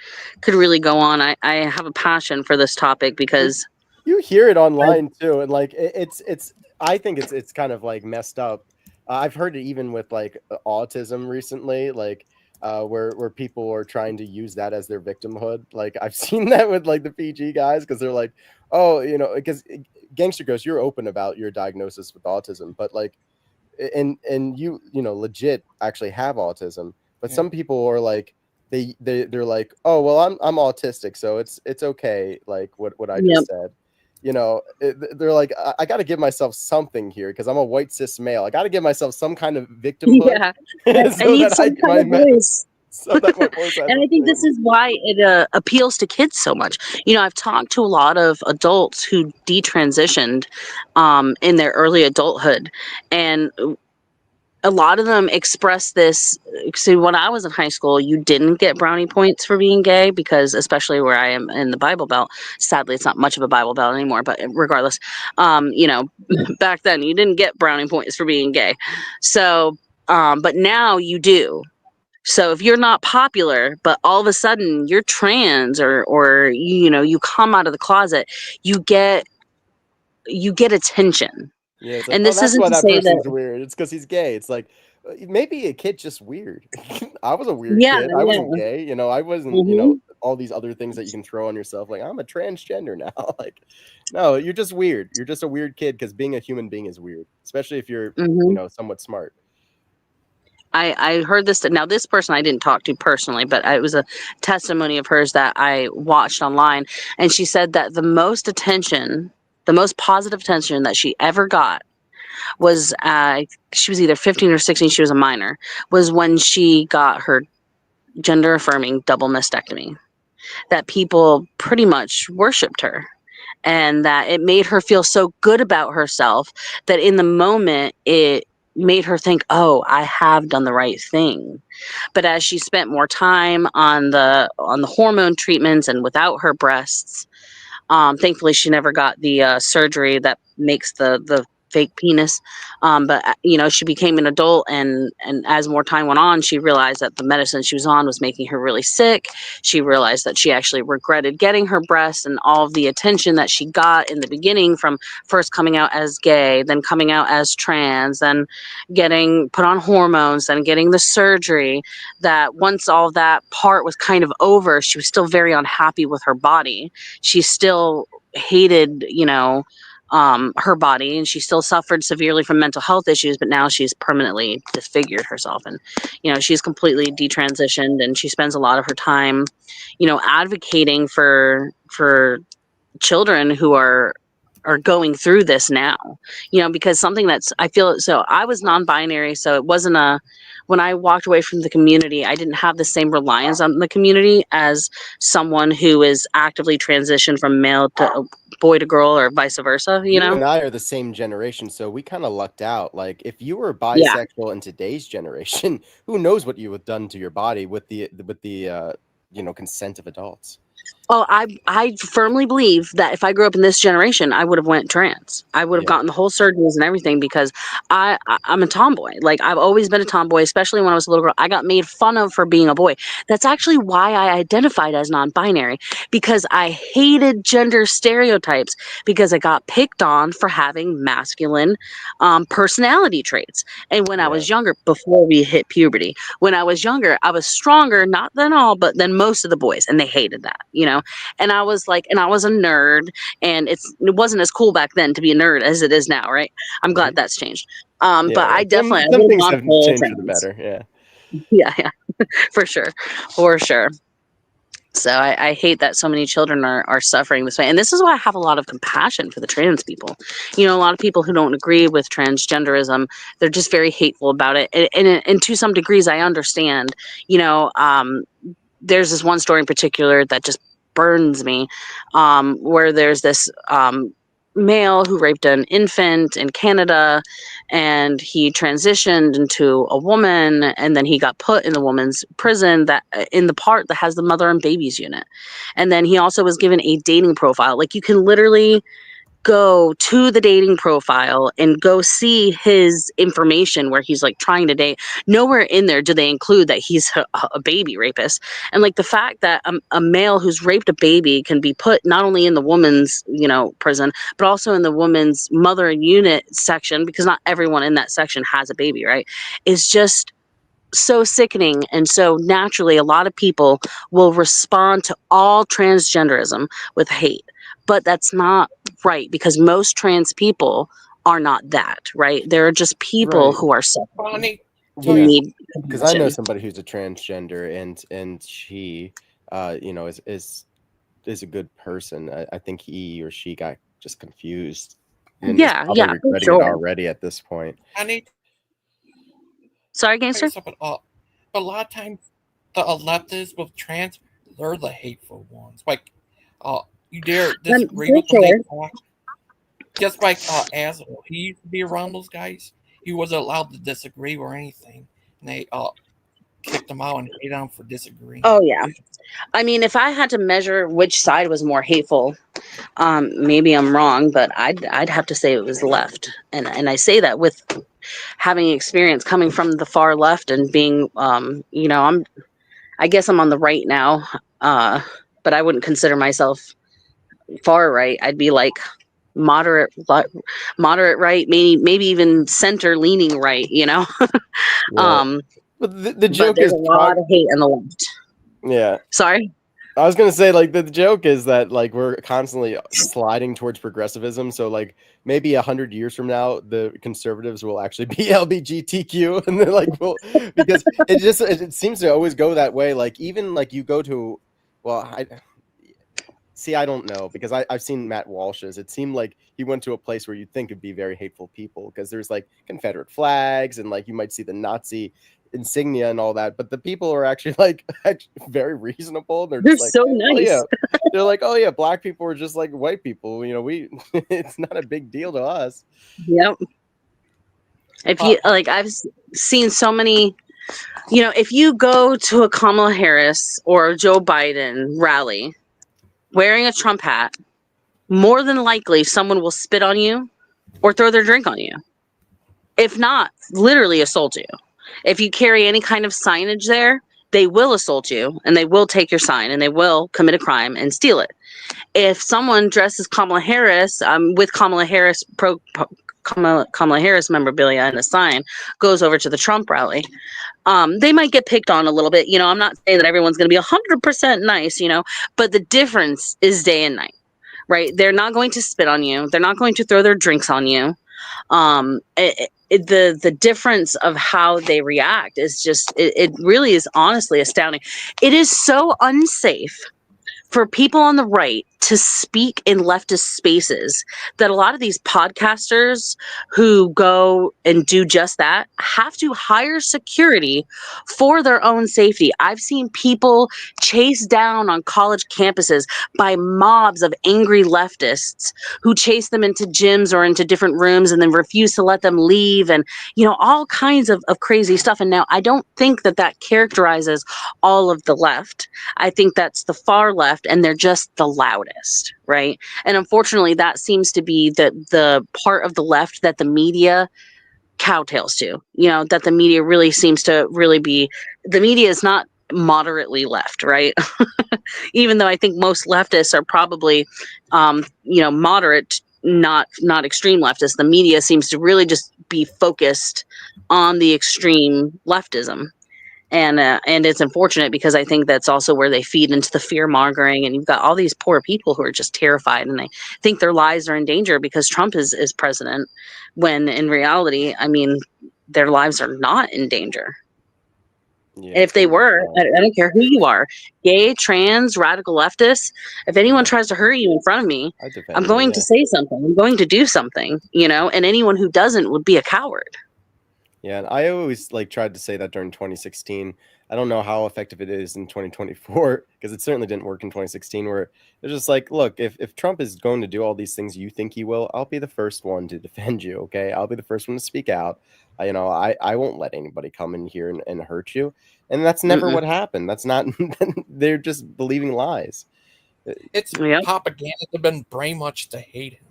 S3: really go on. I have a passion for this topic because
S4: you hear it online too, and like it's I think it's kind of like messed up. I've heard it even with like autism recently, like where people are trying to use that as their victimhood. Like I've seen that with like the PG guys because they're like, oh, because Gangster goes, you're open about your diagnosis with autism, but like, and you legit actually have autism, but some people are like they're like, oh well, I'm autistic, so it's okay, like what I just said. They're like, I got to give myself something here because I'm a white cis male. I got to give myself some kind of victimhood.
S3: Yeah,
S4: so
S3: I need some kind of voice.
S4: So that my voice
S3: and I think this is why it appeals to kids so much. I've talked to a lot of adults who detransitioned in their early adulthood, and a lot of them express this. So when I was in high school, you didn't get brownie points for being gay because, especially where I am in the Bible Belt, sadly, it's not much of a Bible Belt anymore, but regardless, back then you didn't get brownie points for being gay. So, but now you do. So if you're not popular, but all of a sudden you're trans or you come out of the closet, you get attention.
S4: Yeah, it's like,
S3: And
S4: oh,
S3: this
S4: that's
S3: isn't
S4: why
S3: to
S4: that
S3: say
S4: person's
S3: that,
S4: weird. It's because he's gay. It's like maybe a kid just weird. I was a weird
S3: yeah,
S4: kid. I wasn't
S3: yeah.
S4: gay. You know, I wasn't. You know,
S3: Hmm.
S4: all these other things that you can throw on yourself. Like I'm a transgender now. Like, no, you're just weird. You're just a weird kid because being a human being is weird, especially if you're,
S3: Hmm.
S4: somewhat smart.
S3: I heard this. Now, this person I didn't talk to personally, but it was a testimony of hers that I watched online. And she said that the most attention, the most positive attention that she ever got was, she was either 15 or 16, she was a minor, was when she got her gender affirming double mastectomy. That people pretty much worshipped her. And that it made her feel so good about herself that in the moment it made her think, oh, I have done the right thing. But as she spent more time on the hormone treatments and without her breasts, thankfully she never got the surgery that makes the fake penis. But she became an adult, and as more time went on, she realized that the medicine she was on was making her really sick. She realized that she actually regretted getting her breasts, and all of the attention that she got in the beginning from first coming out as gay, then coming out as trans, then getting put on hormones, then getting the surgery. That once all that part was kind of over, she was still very unhappy with her body. She still hated, her body, and she still suffered severely from mental health issues, but now she's permanently disfigured herself, and she's completely detransitioned, and she spends a lot of her time advocating for children who are going through this now, because something that's, I feel, so I was non-binary, so it wasn't when I walked away from the community, I didn't have the same reliance on the community as someone who is actively transitioned from male to boy to girl or vice versa,
S4: You and I are the same generation, so we kind of lucked out. Like, if you were
S3: Yeah.
S4: bisexual in today's generation, who knows what you would have done to your body with the consent of adults.
S3: Oh, I firmly believe that if I grew up in this generation, I would have went trans. I would have
S4: Yeah.
S3: gotten the whole surgeries and everything because I'm a tomboy. Like I've always been a tomboy, especially when I was a little girl. I got made fun of for being a boy. That's actually why I identified as non-binary, because I hated gender stereotypes, because I got picked on for having masculine personality traits. And when I
S4: Yeah.
S3: was younger, before we hit puberty, when I was younger, I was stronger, not than all, but than most of the boys, and they hated that. And I was like, and I was a nerd, and it wasn't as cool back then to be a nerd as it is now, right? I'm glad that's changed.
S4: Yeah,
S3: But I definitely, I
S4: some
S3: would have
S4: things
S3: gone
S4: have
S3: full
S4: changed for the
S3: trans.
S4: better. Yeah.
S3: Yeah, for sure, for sure. So I hate that so many children are suffering this way. And this is why I have a lot of compassion for the trans people. A lot of people who don't agree with transgenderism, they're just very hateful about it. And to some degrees, I understand. There's this one story in particular that just burns me, where there's this male who raped an infant in Canada, and he transitioned into a woman, and then he got put in the woman's prison, that in the part that has the mother and babies unit. And then he also was given a dating profile. Like, you can literally go to the dating profile and go see his information where he's like trying to date. Nowhere in there do they include that he's a baby rapist. And like the fact that a male who's raped a baby can be put not only in the woman's prison, but also in the woman's mother unit section, because not everyone in that section has a baby, right, is just so sickening. And so naturally, a lot of people will respond to all transgenderism with hate. But that's not right, because most trans people are not that, right? They're just people
S4: Right.
S3: who are suffering
S2: Bonnie, tell
S3: and
S2: you
S4: Yeah.
S3: need
S4: Because I know
S3: compassion.
S4: somebody who's a transgender, and she, is a good person. I think he or she got just confused and is
S3: Yeah,
S4: probably
S3: yeah, for
S4: regretting it
S3: sure.
S4: already at this point.
S2: I need to
S3: Sorry,
S2: tell you
S3: Gangster?
S2: something. A lot of times, the leftists with trans, they're the hateful ones. Like, you dare disagree
S3: For
S2: with them, they
S3: sure.
S2: talk. Just like Asshole, he used to be around those guys. He wasn't allowed to disagree or anything, and they kicked him out and hated him for disagreeing.
S3: Oh, yeah. I mean, if I had to measure which side was more hateful, maybe I'm wrong, but I'd have to say it was the left. And I say that with having experience coming from the far left and being, I guess I'm on the right now, but I wouldn't consider myself far right. I'd be like moderate right, maybe even center leaning right,
S4: Yeah. But the joke
S3: but there's
S4: is
S3: a lot of hate on the left.
S4: Yeah.
S3: Sorry?
S4: I was gonna say, like, the joke is that, like, we're constantly sliding towards progressivism. So, like, maybe 100 years from now, the conservatives will actually be LGBTQ, and they're like, well, because it seems to always go that way. Like, even like you go to, well, I don't know, because I've seen Matt Walsh's. It seemed like he went to a place where you'd think it'd be very hateful people, because there's like Confederate flags and like you might see the Nazi insignia and all that, but the people are actually like very reasonable. They're just like,
S3: so
S4: oh
S3: nice.
S4: yeah, they're like, oh yeah, black people are just like white people. You know, it's not a big deal to us.
S3: Yep. If you like, I've seen so many. If you go to a Kamala Harris or a Joe Biden rally wearing a Trump hat, more than likely someone will spit on you or throw their drink on you. If not, literally assault you. If you carry any kind of signage there, they will assault you and they will take your sign and they will commit a crime and steal it. If someone dresses Kamala Harris with Kamala Harris Kamala Harris memorabilia and a sign goes over to the Trump rally, they might get picked on a little bit. I'm not saying that everyone's going to be 100% nice, but the difference is day and night, right? They're not going to spit on you. They're not going to throw their drinks on you. The difference of how they react is just, it really is honestly astounding. It is so unsafe for people on the right to speak in leftist spaces that a lot of these podcasters who go and do just that have to hire security for their own safety. I've seen people chased down on college campuses by mobs of angry leftists who chase them into gyms or into different rooms and then refuse to let them leave, and all kinds of crazy stuff. And now I don't think that characterizes all of the left. I think that's the far left, and they're just the loudest, right? And unfortunately, that seems to be the part of the left that the media cowtails to, that the media really seems to be. The media is not moderately left, right? Even though I think most leftists are probably, moderate, not extreme leftists. The media seems to really just be focused on the extreme leftism. And it's unfortunate because I think that's also where they feed into the fear mongering, and you've got all these poor people who are just terrified and they think their lives are in danger because Trump is president, when in reality, I mean, their lives are not in danger. Yeah, and if they were, I don't care who you are, gay, trans, radical leftists, if anyone tries to hurt you in front of me, I'm going to say something. I'm going to do something, and anyone who doesn't would be a coward.
S4: Yeah, and I always tried to say that during 2016. I don't know how effective it is in 2024, because it certainly didn't work in 2016, where they're just like, look, if Trump is going to do all these things you think he will, I'll be the first one to defend you, okay? I'll be the first one to speak out. I won't let anybody come in here and hurt you. And that's never what happened. That's not, they're just believing lies.
S2: It's propaganda. They've been brainwashed to hate him.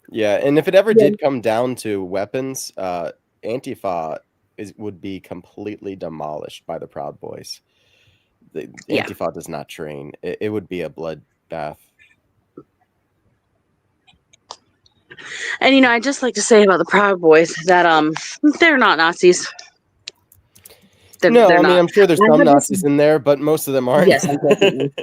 S4: Yeah, and if it ever did come down to weapons, Antifa would be completely demolished by the Proud Boys. Antifa does not train. It would be a bloodbath.
S3: And I'd just like to say about the Proud Boys that they're not Nazis.
S4: They're not. I'm sure there's some Nazis in there, but most of them aren't.
S3: Yes, unfortunately.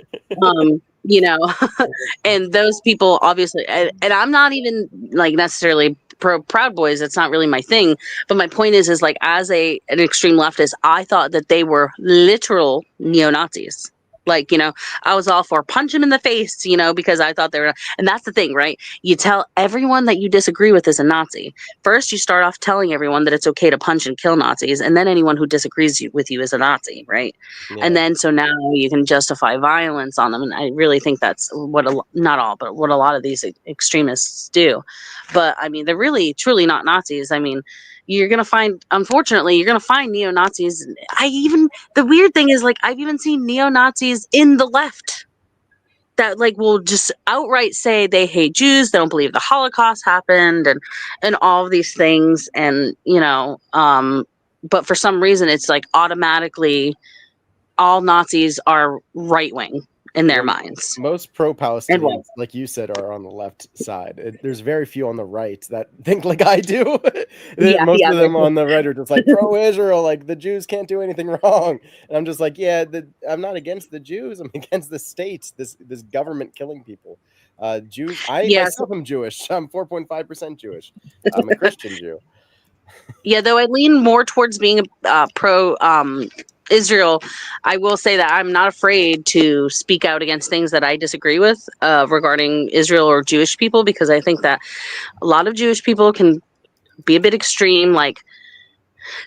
S3: And those people obviously, and I'm not even necessarily pro Proud Boys. It's not really my thing. But my point is as an extreme leftist, I thought that they were literal neo-Nazis. I was all for punch them in the face, because I thought they were, and that's the thing, right? You tell everyone that you disagree with is a Nazi. First, you start off telling everyone that it's okay to punch and kill Nazis, and then anyone who disagrees with you is a Nazi, right? Yeah. And then, so now you can justify violence on them, and I really think that's not all, but what a lot of these extremists do. But, I mean, they're really, truly not Nazis. I mean, unfortunately, you're going to find neo-Nazis. The weird thing is, I've even seen neo-Nazis in the left. that like will just outright say they hate Jews, they don't believe the Holocaust happened, and all of these things, and but for some reason it's like automatically all Nazis are right wing in their minds.
S4: Most pro-Palestinians, like you said, are on the left side. There's very few on the right that think like I do. Most of them on the right are just like pro-Israel, like the Jews can't do anything wrong. And I'm just like, I'm not against the Jews. I'm against the state, this government killing people. Jews. I myself am Jewish. I'm 4.5% Jewish. I'm a Christian Jew.
S3: Yeah, though I lean more towards being pro Israel, I will say that I'm not afraid to speak out against things that I disagree with regarding Israel or Jewish people, because I think that a lot of Jewish people can be a bit extreme. Like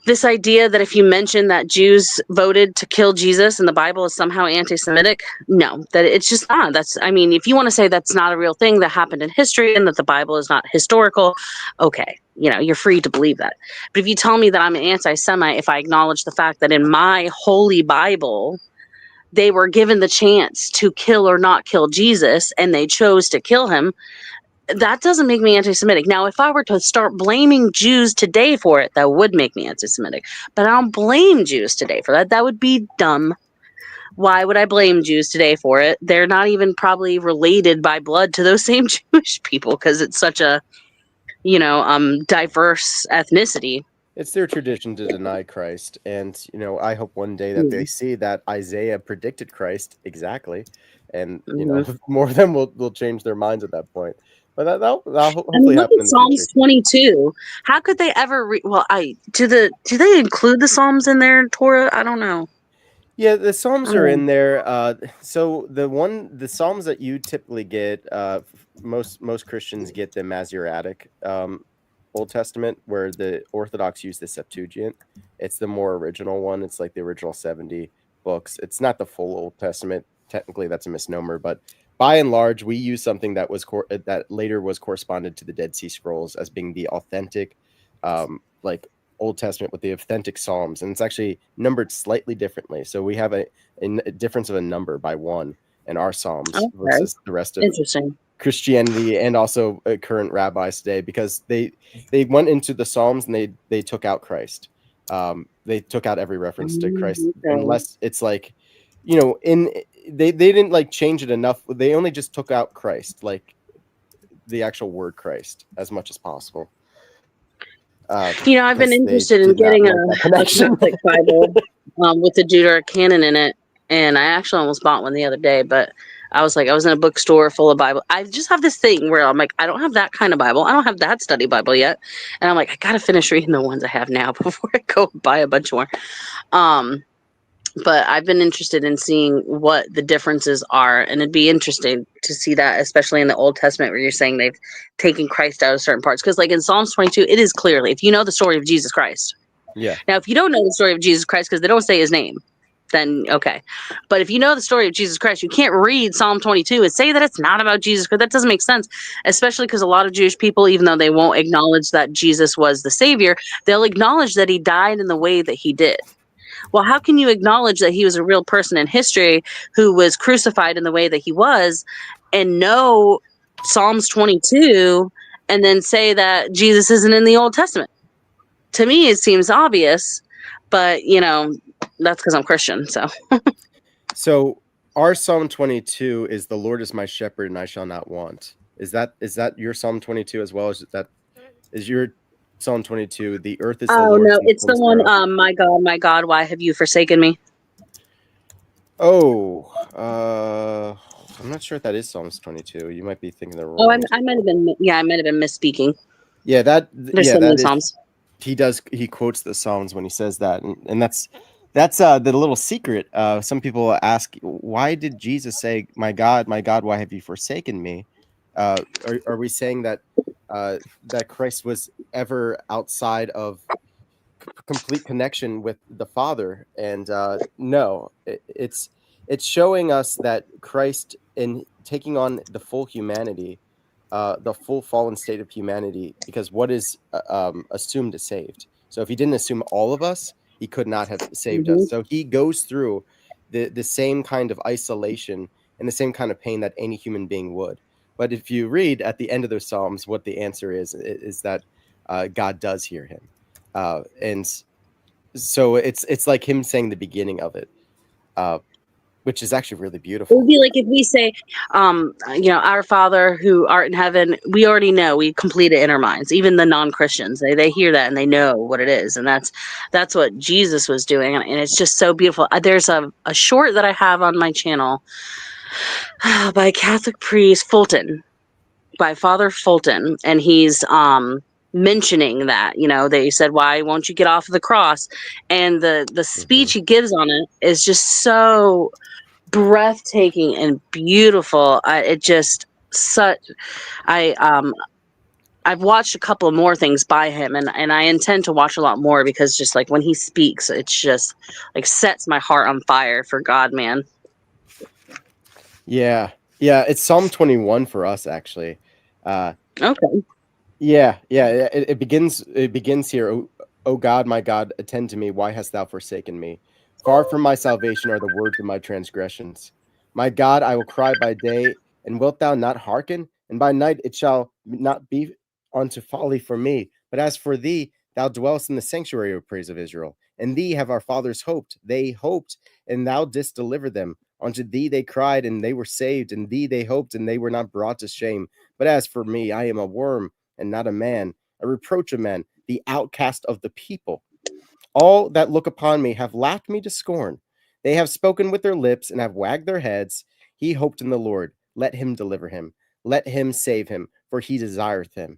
S3: this idea that if you mention that Jews voted to kill Jesus and the Bible is somehow anti-Semitic, no, that it's just not. If you want to say that's not a real thing that happened in history and that the Bible is not historical, okay, you're free to believe that. But if you tell me that I'm an anti-Semite, if I acknowledge the fact that in my holy Bible, they were given the chance to kill or not kill Jesus and they chose to kill him, that doesn't make me anti-Semitic. Now, if I were to start blaming Jews today for it, that would make me anti-Semitic. But I don't blame Jews today for that. That would be dumb. Why would I blame Jews today for it? They're not even probably related by blood to those same Jewish people, because it's such a, diverse ethnicity.
S4: It's their tradition to deny Christ. And, I hope one day that they see that Isaiah predicted Christ exactly. And, more of them will change their minds at that point. But that'll hopefully happen in the
S3: Psalms 22. How could they ever do they include the Psalms in their Torah? I don't know.
S4: Yeah, the Psalms are in there. So the Psalms that you typically get, most Christians get the Masoretic Old Testament, where the Orthodox use the Septuagint. It's the more original one. It's like the original 70 books. It's not the full Old Testament. Technically, that's a misnomer, but by and large, we use something that was that later was corresponded to the Dead Sea Scrolls as being the authentic, Old Testament with the authentic Psalms, and it's actually numbered slightly differently. So we have a difference of a number by one in our Psalms versus the rest of Christianity and also current rabbis today, because they went into the Psalms and they took out Christ. They took out every reference to Christ, unless it's like, they didn't like change it enough. They only just took out Christ, like the actual word Christ, as much as possible.
S3: I've been interested in getting a Catholic Bible with the Deuterocanon in it, and I actually almost bought one the other day, but I was in a bookstore full of Bible. I just have this thing where I'm like, I don't have that kind of Bible. I don't have that study Bible yet. And I'm like, I got to finish reading the ones I have now before I go buy a bunch more. But I've been interested in seeing what the differences are, and it'd be interesting to see that, especially in the Old Testament, where you're saying they've taken Christ out of certain parts. Because like in Psalms 22, it is clearly, if you know the story of Jesus Christ.
S4: Yeah.
S3: Now, if you don't know the story of Jesus Christ, because they don't say his name, then okay. But if you know the story of Jesus Christ, you can't read Psalm 22 and say that it's not about Jesus Christ. That doesn't make sense, especially because a lot of Jewish people, even though they won't acknowledge that Jesus was the Savior, they'll acknowledge that he died in the way that he did. Well, how can you acknowledge that he was a real person in history who was crucified in the way that he was and know Psalms 22 and then say that Jesus isn't in the Old Testament? To me, it seems obvious, but, that's because I'm Christian.
S4: So our Psalm 22 is the Lord is my shepherd and I shall not want. Is that your Psalm 22 as well? Is your Psalm 22, the earth is the Lord's?
S3: Oh, no, it's the one, my God, why have you forsaken me?
S4: Oh, I'm not sure if that is Psalms 22. You might be thinking the wrong.
S3: Oh, I might have been misspeaking.
S4: Yeah,
S3: there's so many Psalms.
S4: He quotes the Psalms when he says that, and that's the little secret. Some people ask, why did Jesus say, my God, why have you forsaken me? Are we saying that Christ was ever outside of complete connection with the Father? And no, it's showing us that Christ, in taking on the full humanity, the full fallen state of humanity, because what is assumed is saved. So if he didn't assume all of us, he could not have saved us. So he goes through the same kind of isolation and the same kind of pain that any human being would. But if you read at the end of those Psalms, what the answer is that God does hear him. And so it's like him saying the beginning of it, which is actually really
S3: It
S4: beautiful.
S3: would be like if we say, our Father who art in heaven, we already know, we complete it in our minds. Even the non-Christians, they hear that and they know what it is. And that's what Jesus was doing. And it's just so beautiful. There's a short that I have on my channel by a Catholic priest, Fulton, by Father Fulton. And he's mentioning that, they said, why won't you get off of the cross? And the speech he gives on it is just so breathtaking and beautiful. I've watched a couple more things by him, and I intend to watch a lot more, because just like when he speaks, it's just like sets my heart on fire for God, man.
S4: Yeah, it's Psalm 21 for us, actually.
S3: Okay.
S4: Yeah. It begins here. O God, my God, attend to me. Why hast thou forsaken me? Far from my salvation are the words of my transgressions. My God, I will cry by day, and wilt thou not hearken? And by night it shall not be unto folly for me. But as for thee, thou dwellest in the sanctuary, O praise of Israel. And thee have our fathers hoped. They hoped, and thou didst deliver them. Unto thee they cried, and they were saved. And thee they hoped, and they were not brought to shame. But as for me, I am a worm, and not a man, a reproach of men, the outcast of the people. All that look upon me have laughed me to scorn. They have spoken with their lips and have wagged their heads. He hoped in the Lord. Let him deliver him. Let him save him, for he desireth him.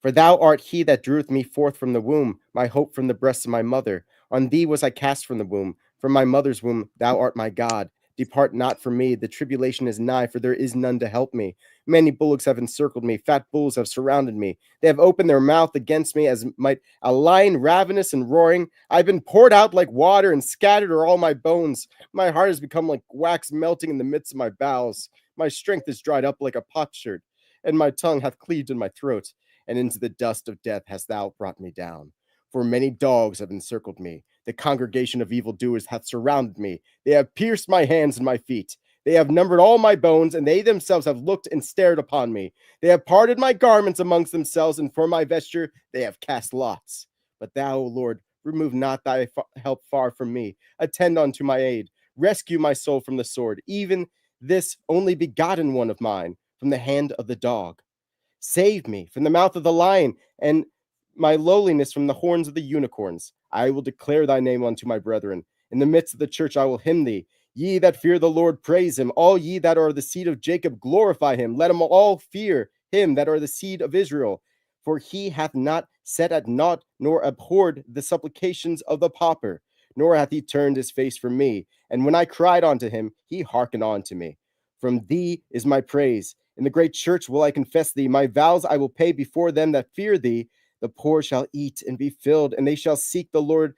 S4: For thou art he that dreweth me forth from the womb, my hope from the breasts of my mother. On thee was I cast from the womb. From my mother's womb, thou art my God. Depart not from me. The tribulation is nigh, for there is none to help me. Many bullocks have encircled me. Fat bulls have surrounded me. They have opened their mouth against me as might a lion ravenous and roaring. I've been poured out like water, and scattered are all my bones. My heart has become like wax melting in the midst of my bowels. My strength is dried up like a potsherd, and my tongue hath cleaved in my throat. And into the dust of death hast thou brought me down. For many dogs have encircled me. The congregation of evildoers hath surrounded me. They have pierced my hands and my feet. They have numbered all my bones, and they themselves have looked and stared upon me. They have parted my garments amongst themselves, and for my vesture they have cast lots. But thou, O Lord, remove not thy help far from me. Attend unto my aid. Rescue my soul from the sword, even this only begotten one of mine, from the hand of the dog. Save me from the mouth of the lion, and my lowliness from the horns of the unicorns. I will declare thy name unto my brethren. In the midst of the church I will hymn thee. Ye that fear the Lord, praise him. All ye that are the seed of Jacob, glorify him. Let them all fear him that are the seed of Israel. For he hath not set at naught, nor abhorred the supplications of the pauper, nor hath he turned his face from me. And when I cried unto him, he hearkened unto me. From thee is my praise. In the great church will I confess thee. My vows I will pay before them that fear thee. The poor shall eat and be filled, and they shall seek the Lord.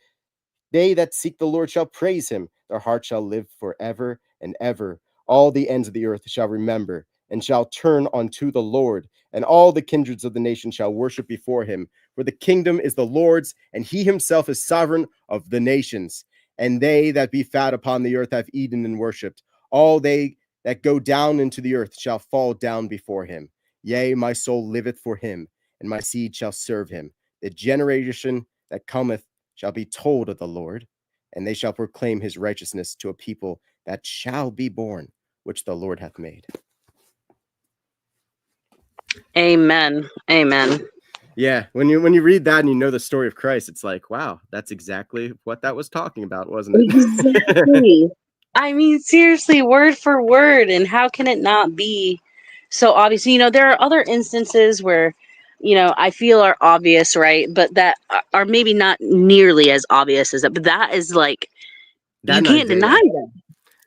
S4: They that seek the Lord shall praise him. Their heart shall live forever and ever. All the ends of the earth shall remember, and shall turn unto the Lord. And all the kindreds of the nation shall worship before him. For the kingdom is the Lord's, and he himself is sovereign of the nations. And they that be fat upon the earth have eaten and worshipped. All they that go down into the earth shall fall down before him. Yea, my soul liveth for him, and my seed shall serve him. The generation that cometh shall be told of the Lord, and they shall proclaim his righteousness to a people that shall be born, which the Lord hath made.
S3: Amen. Amen.
S4: Yeah, when you read that and you know the story of Christ, it's like, wow, that's exactly what that was talking about, wasn't it?
S3: Exactly. I mean, seriously, word for word. And how can it not be so obvious? There are other instances where, I feel are obvious, right? But that are maybe not nearly as obvious as that. But that is like,
S4: That
S3: you can't deny that.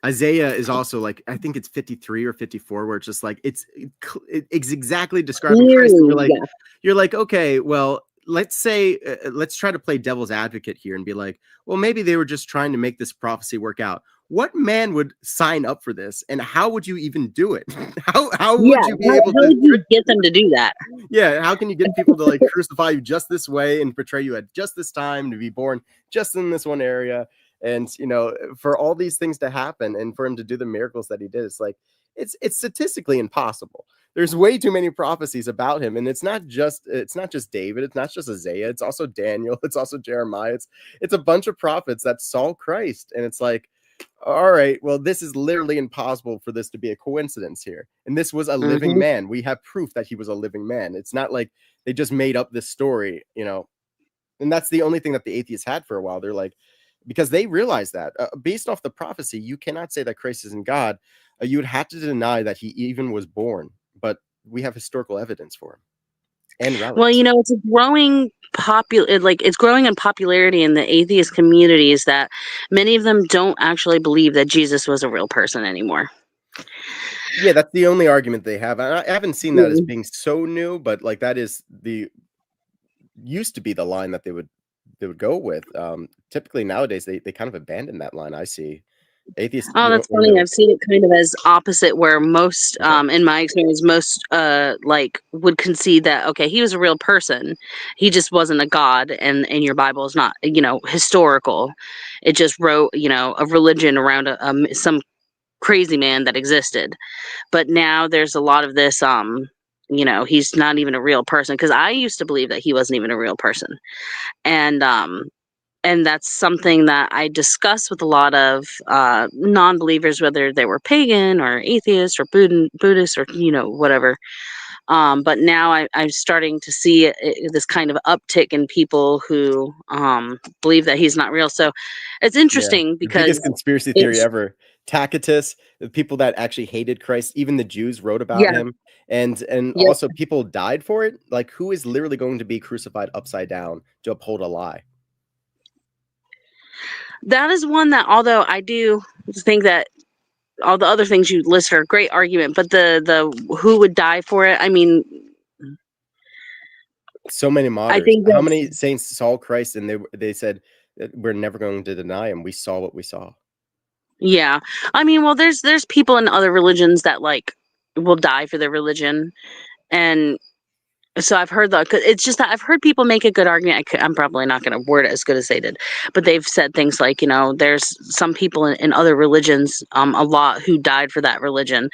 S4: Isaiah is also like, I think it's 53 or 54, where it's just like, it's exactly describing Christ. And you're like, okay, well, let's say, let's try to play devil's advocate here and be like, well, maybe they were just trying to make this prophecy work out. What man would sign up for this? And how would you even do it? How would you be able to? How
S3: would you get them to do that?
S4: Yeah, how can you get people to like crucify you just this way and portray you at just this time, to be born just in this one area? And for all these things to happen and for him to do the miracles that he did, it's like it's statistically impossible. There's way too many prophecies about him, and it's not just David, it's not just Isaiah, it's also Daniel, it's also Jeremiah, it's a bunch of prophets that saw Christ, and it's like, all right, well, this is literally impossible for this to be a coincidence here. And this was a living man. We have proof that he was a living man. It's not like they just made up this story, and that's the only thing that the atheists had for a while. They're like, because they realized that based off the prophecy, you cannot say that Christ isn't God. You would have to deny that he even was born, but we have historical evidence for him and relics.
S3: Well, it's growing it's growing in popularity in the atheist communities that many of them don't actually believe that Jesus was a real person anymore.
S4: Yeah, that's the only argument they have. I haven't seen that as being so new, but like that is used to be the line that they would go with. Typically nowadays they kind of abandon that line. I see atheists.
S3: Oh, that's funny. I've seen it kind of as opposite, where most, in my experience, most would concede that, okay, he was a real person. He just wasn't a god, and your Bible is not, historical. It just wrote, a religion around some crazy man that existed. But now there's a lot of this, he's not even a real person, because I used to believe that he wasn't even a real person. And that's something that I discuss with a lot of non-believers, whether they were pagan or atheist or Buddhist or whatever. But now I'm starting to see this kind of uptick in people who believe that he's not real. So it's interesting because
S4: the biggest conspiracy theory ever. Tacitus, the people that actually hated Christ, even the Jews wrote about him, and also people died for it. Like, who is literally going to be crucified upside down to uphold a lie?
S3: That is one that, although I do think that all the other things you list are a great argument, but the who would die for it, I mean,
S4: so many martyrs.
S3: I think
S4: how many saints saw Christ and they said that we're never going to deny him. We saw what we saw.
S3: Yeah, I mean, well, there's people in other religions that will die for their religion, and so I've heard that. It's just that I've heard people make a good argument. I'm probably not going to word it as good as they did, but they've said things like, there's some people in other religions, a lot, who died for that religion,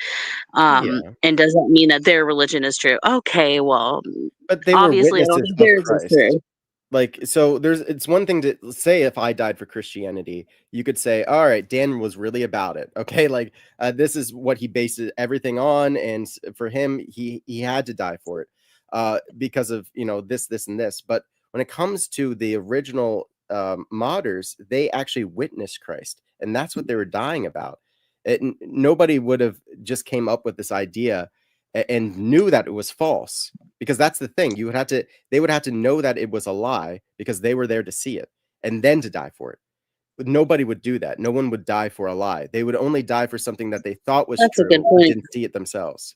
S3: and does that mean that their religion is true? Okay, well,
S4: but they were
S3: obviously I don't
S4: witnesses
S3: think theirs
S4: of Christ.
S3: is true.
S4: Like, so it's one thing to say, if I died for Christianity, you could say, all right, Dan was really about it. Okay. Like, this is what he based everything on. And for him, he had to die for it, because of, this and this. But when it comes to the original, martyrs, they actually witnessed Christ, and that's what they were dying about. Nobody would have just came up with this idea and knew that it was false, because that's the thing. They would have to know that it was a lie, because they were there to see it and then to die for it. But nobody would do that. No one would die for a lie. They would only die for something that they thought was
S3: That's
S4: true,
S3: a good
S4: but
S3: point.
S4: didn't see it themselves.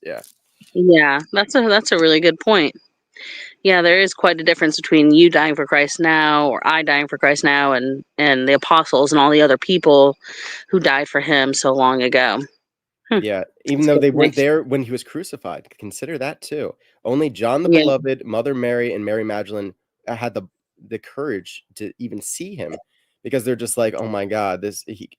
S3: Yeah, that's a really good point. Yeah, there is quite a difference between you dying for Christ now, or I dying for Christ now, and the apostles and all the other people who died for him so long ago.
S4: Yeah, even though they weren't there when he was crucified. Consider that too. Only John the Beloved, Mother Mary, and Mary Magdalene had the courage to even see him, because they're just like, oh my God, is he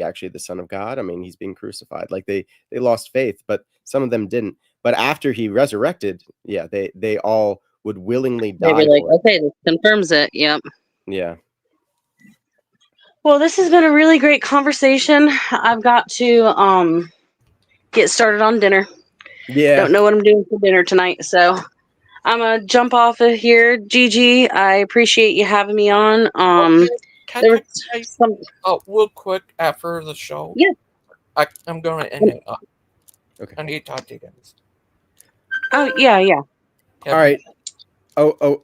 S4: actually the Son of God? I mean, he's being crucified. Like, they lost faith, but some of them didn't. But after he resurrected, they all would willingly die.
S3: They were like, okay, this confirms it. Yep.
S4: Yeah.
S3: Well, this has been a really great conversation. I've got to get started on dinner.
S4: Yeah.
S3: Don't know what I'm doing for dinner tonight, so I'm gonna jump off of here. Gigi, I appreciate you having me on.
S2: Can I say real quick after the show?
S3: Yeah.
S2: I'm gonna end it up.
S4: Okay.
S2: I need to talk to you guys.
S3: Oh yeah.
S4: All right. Oh.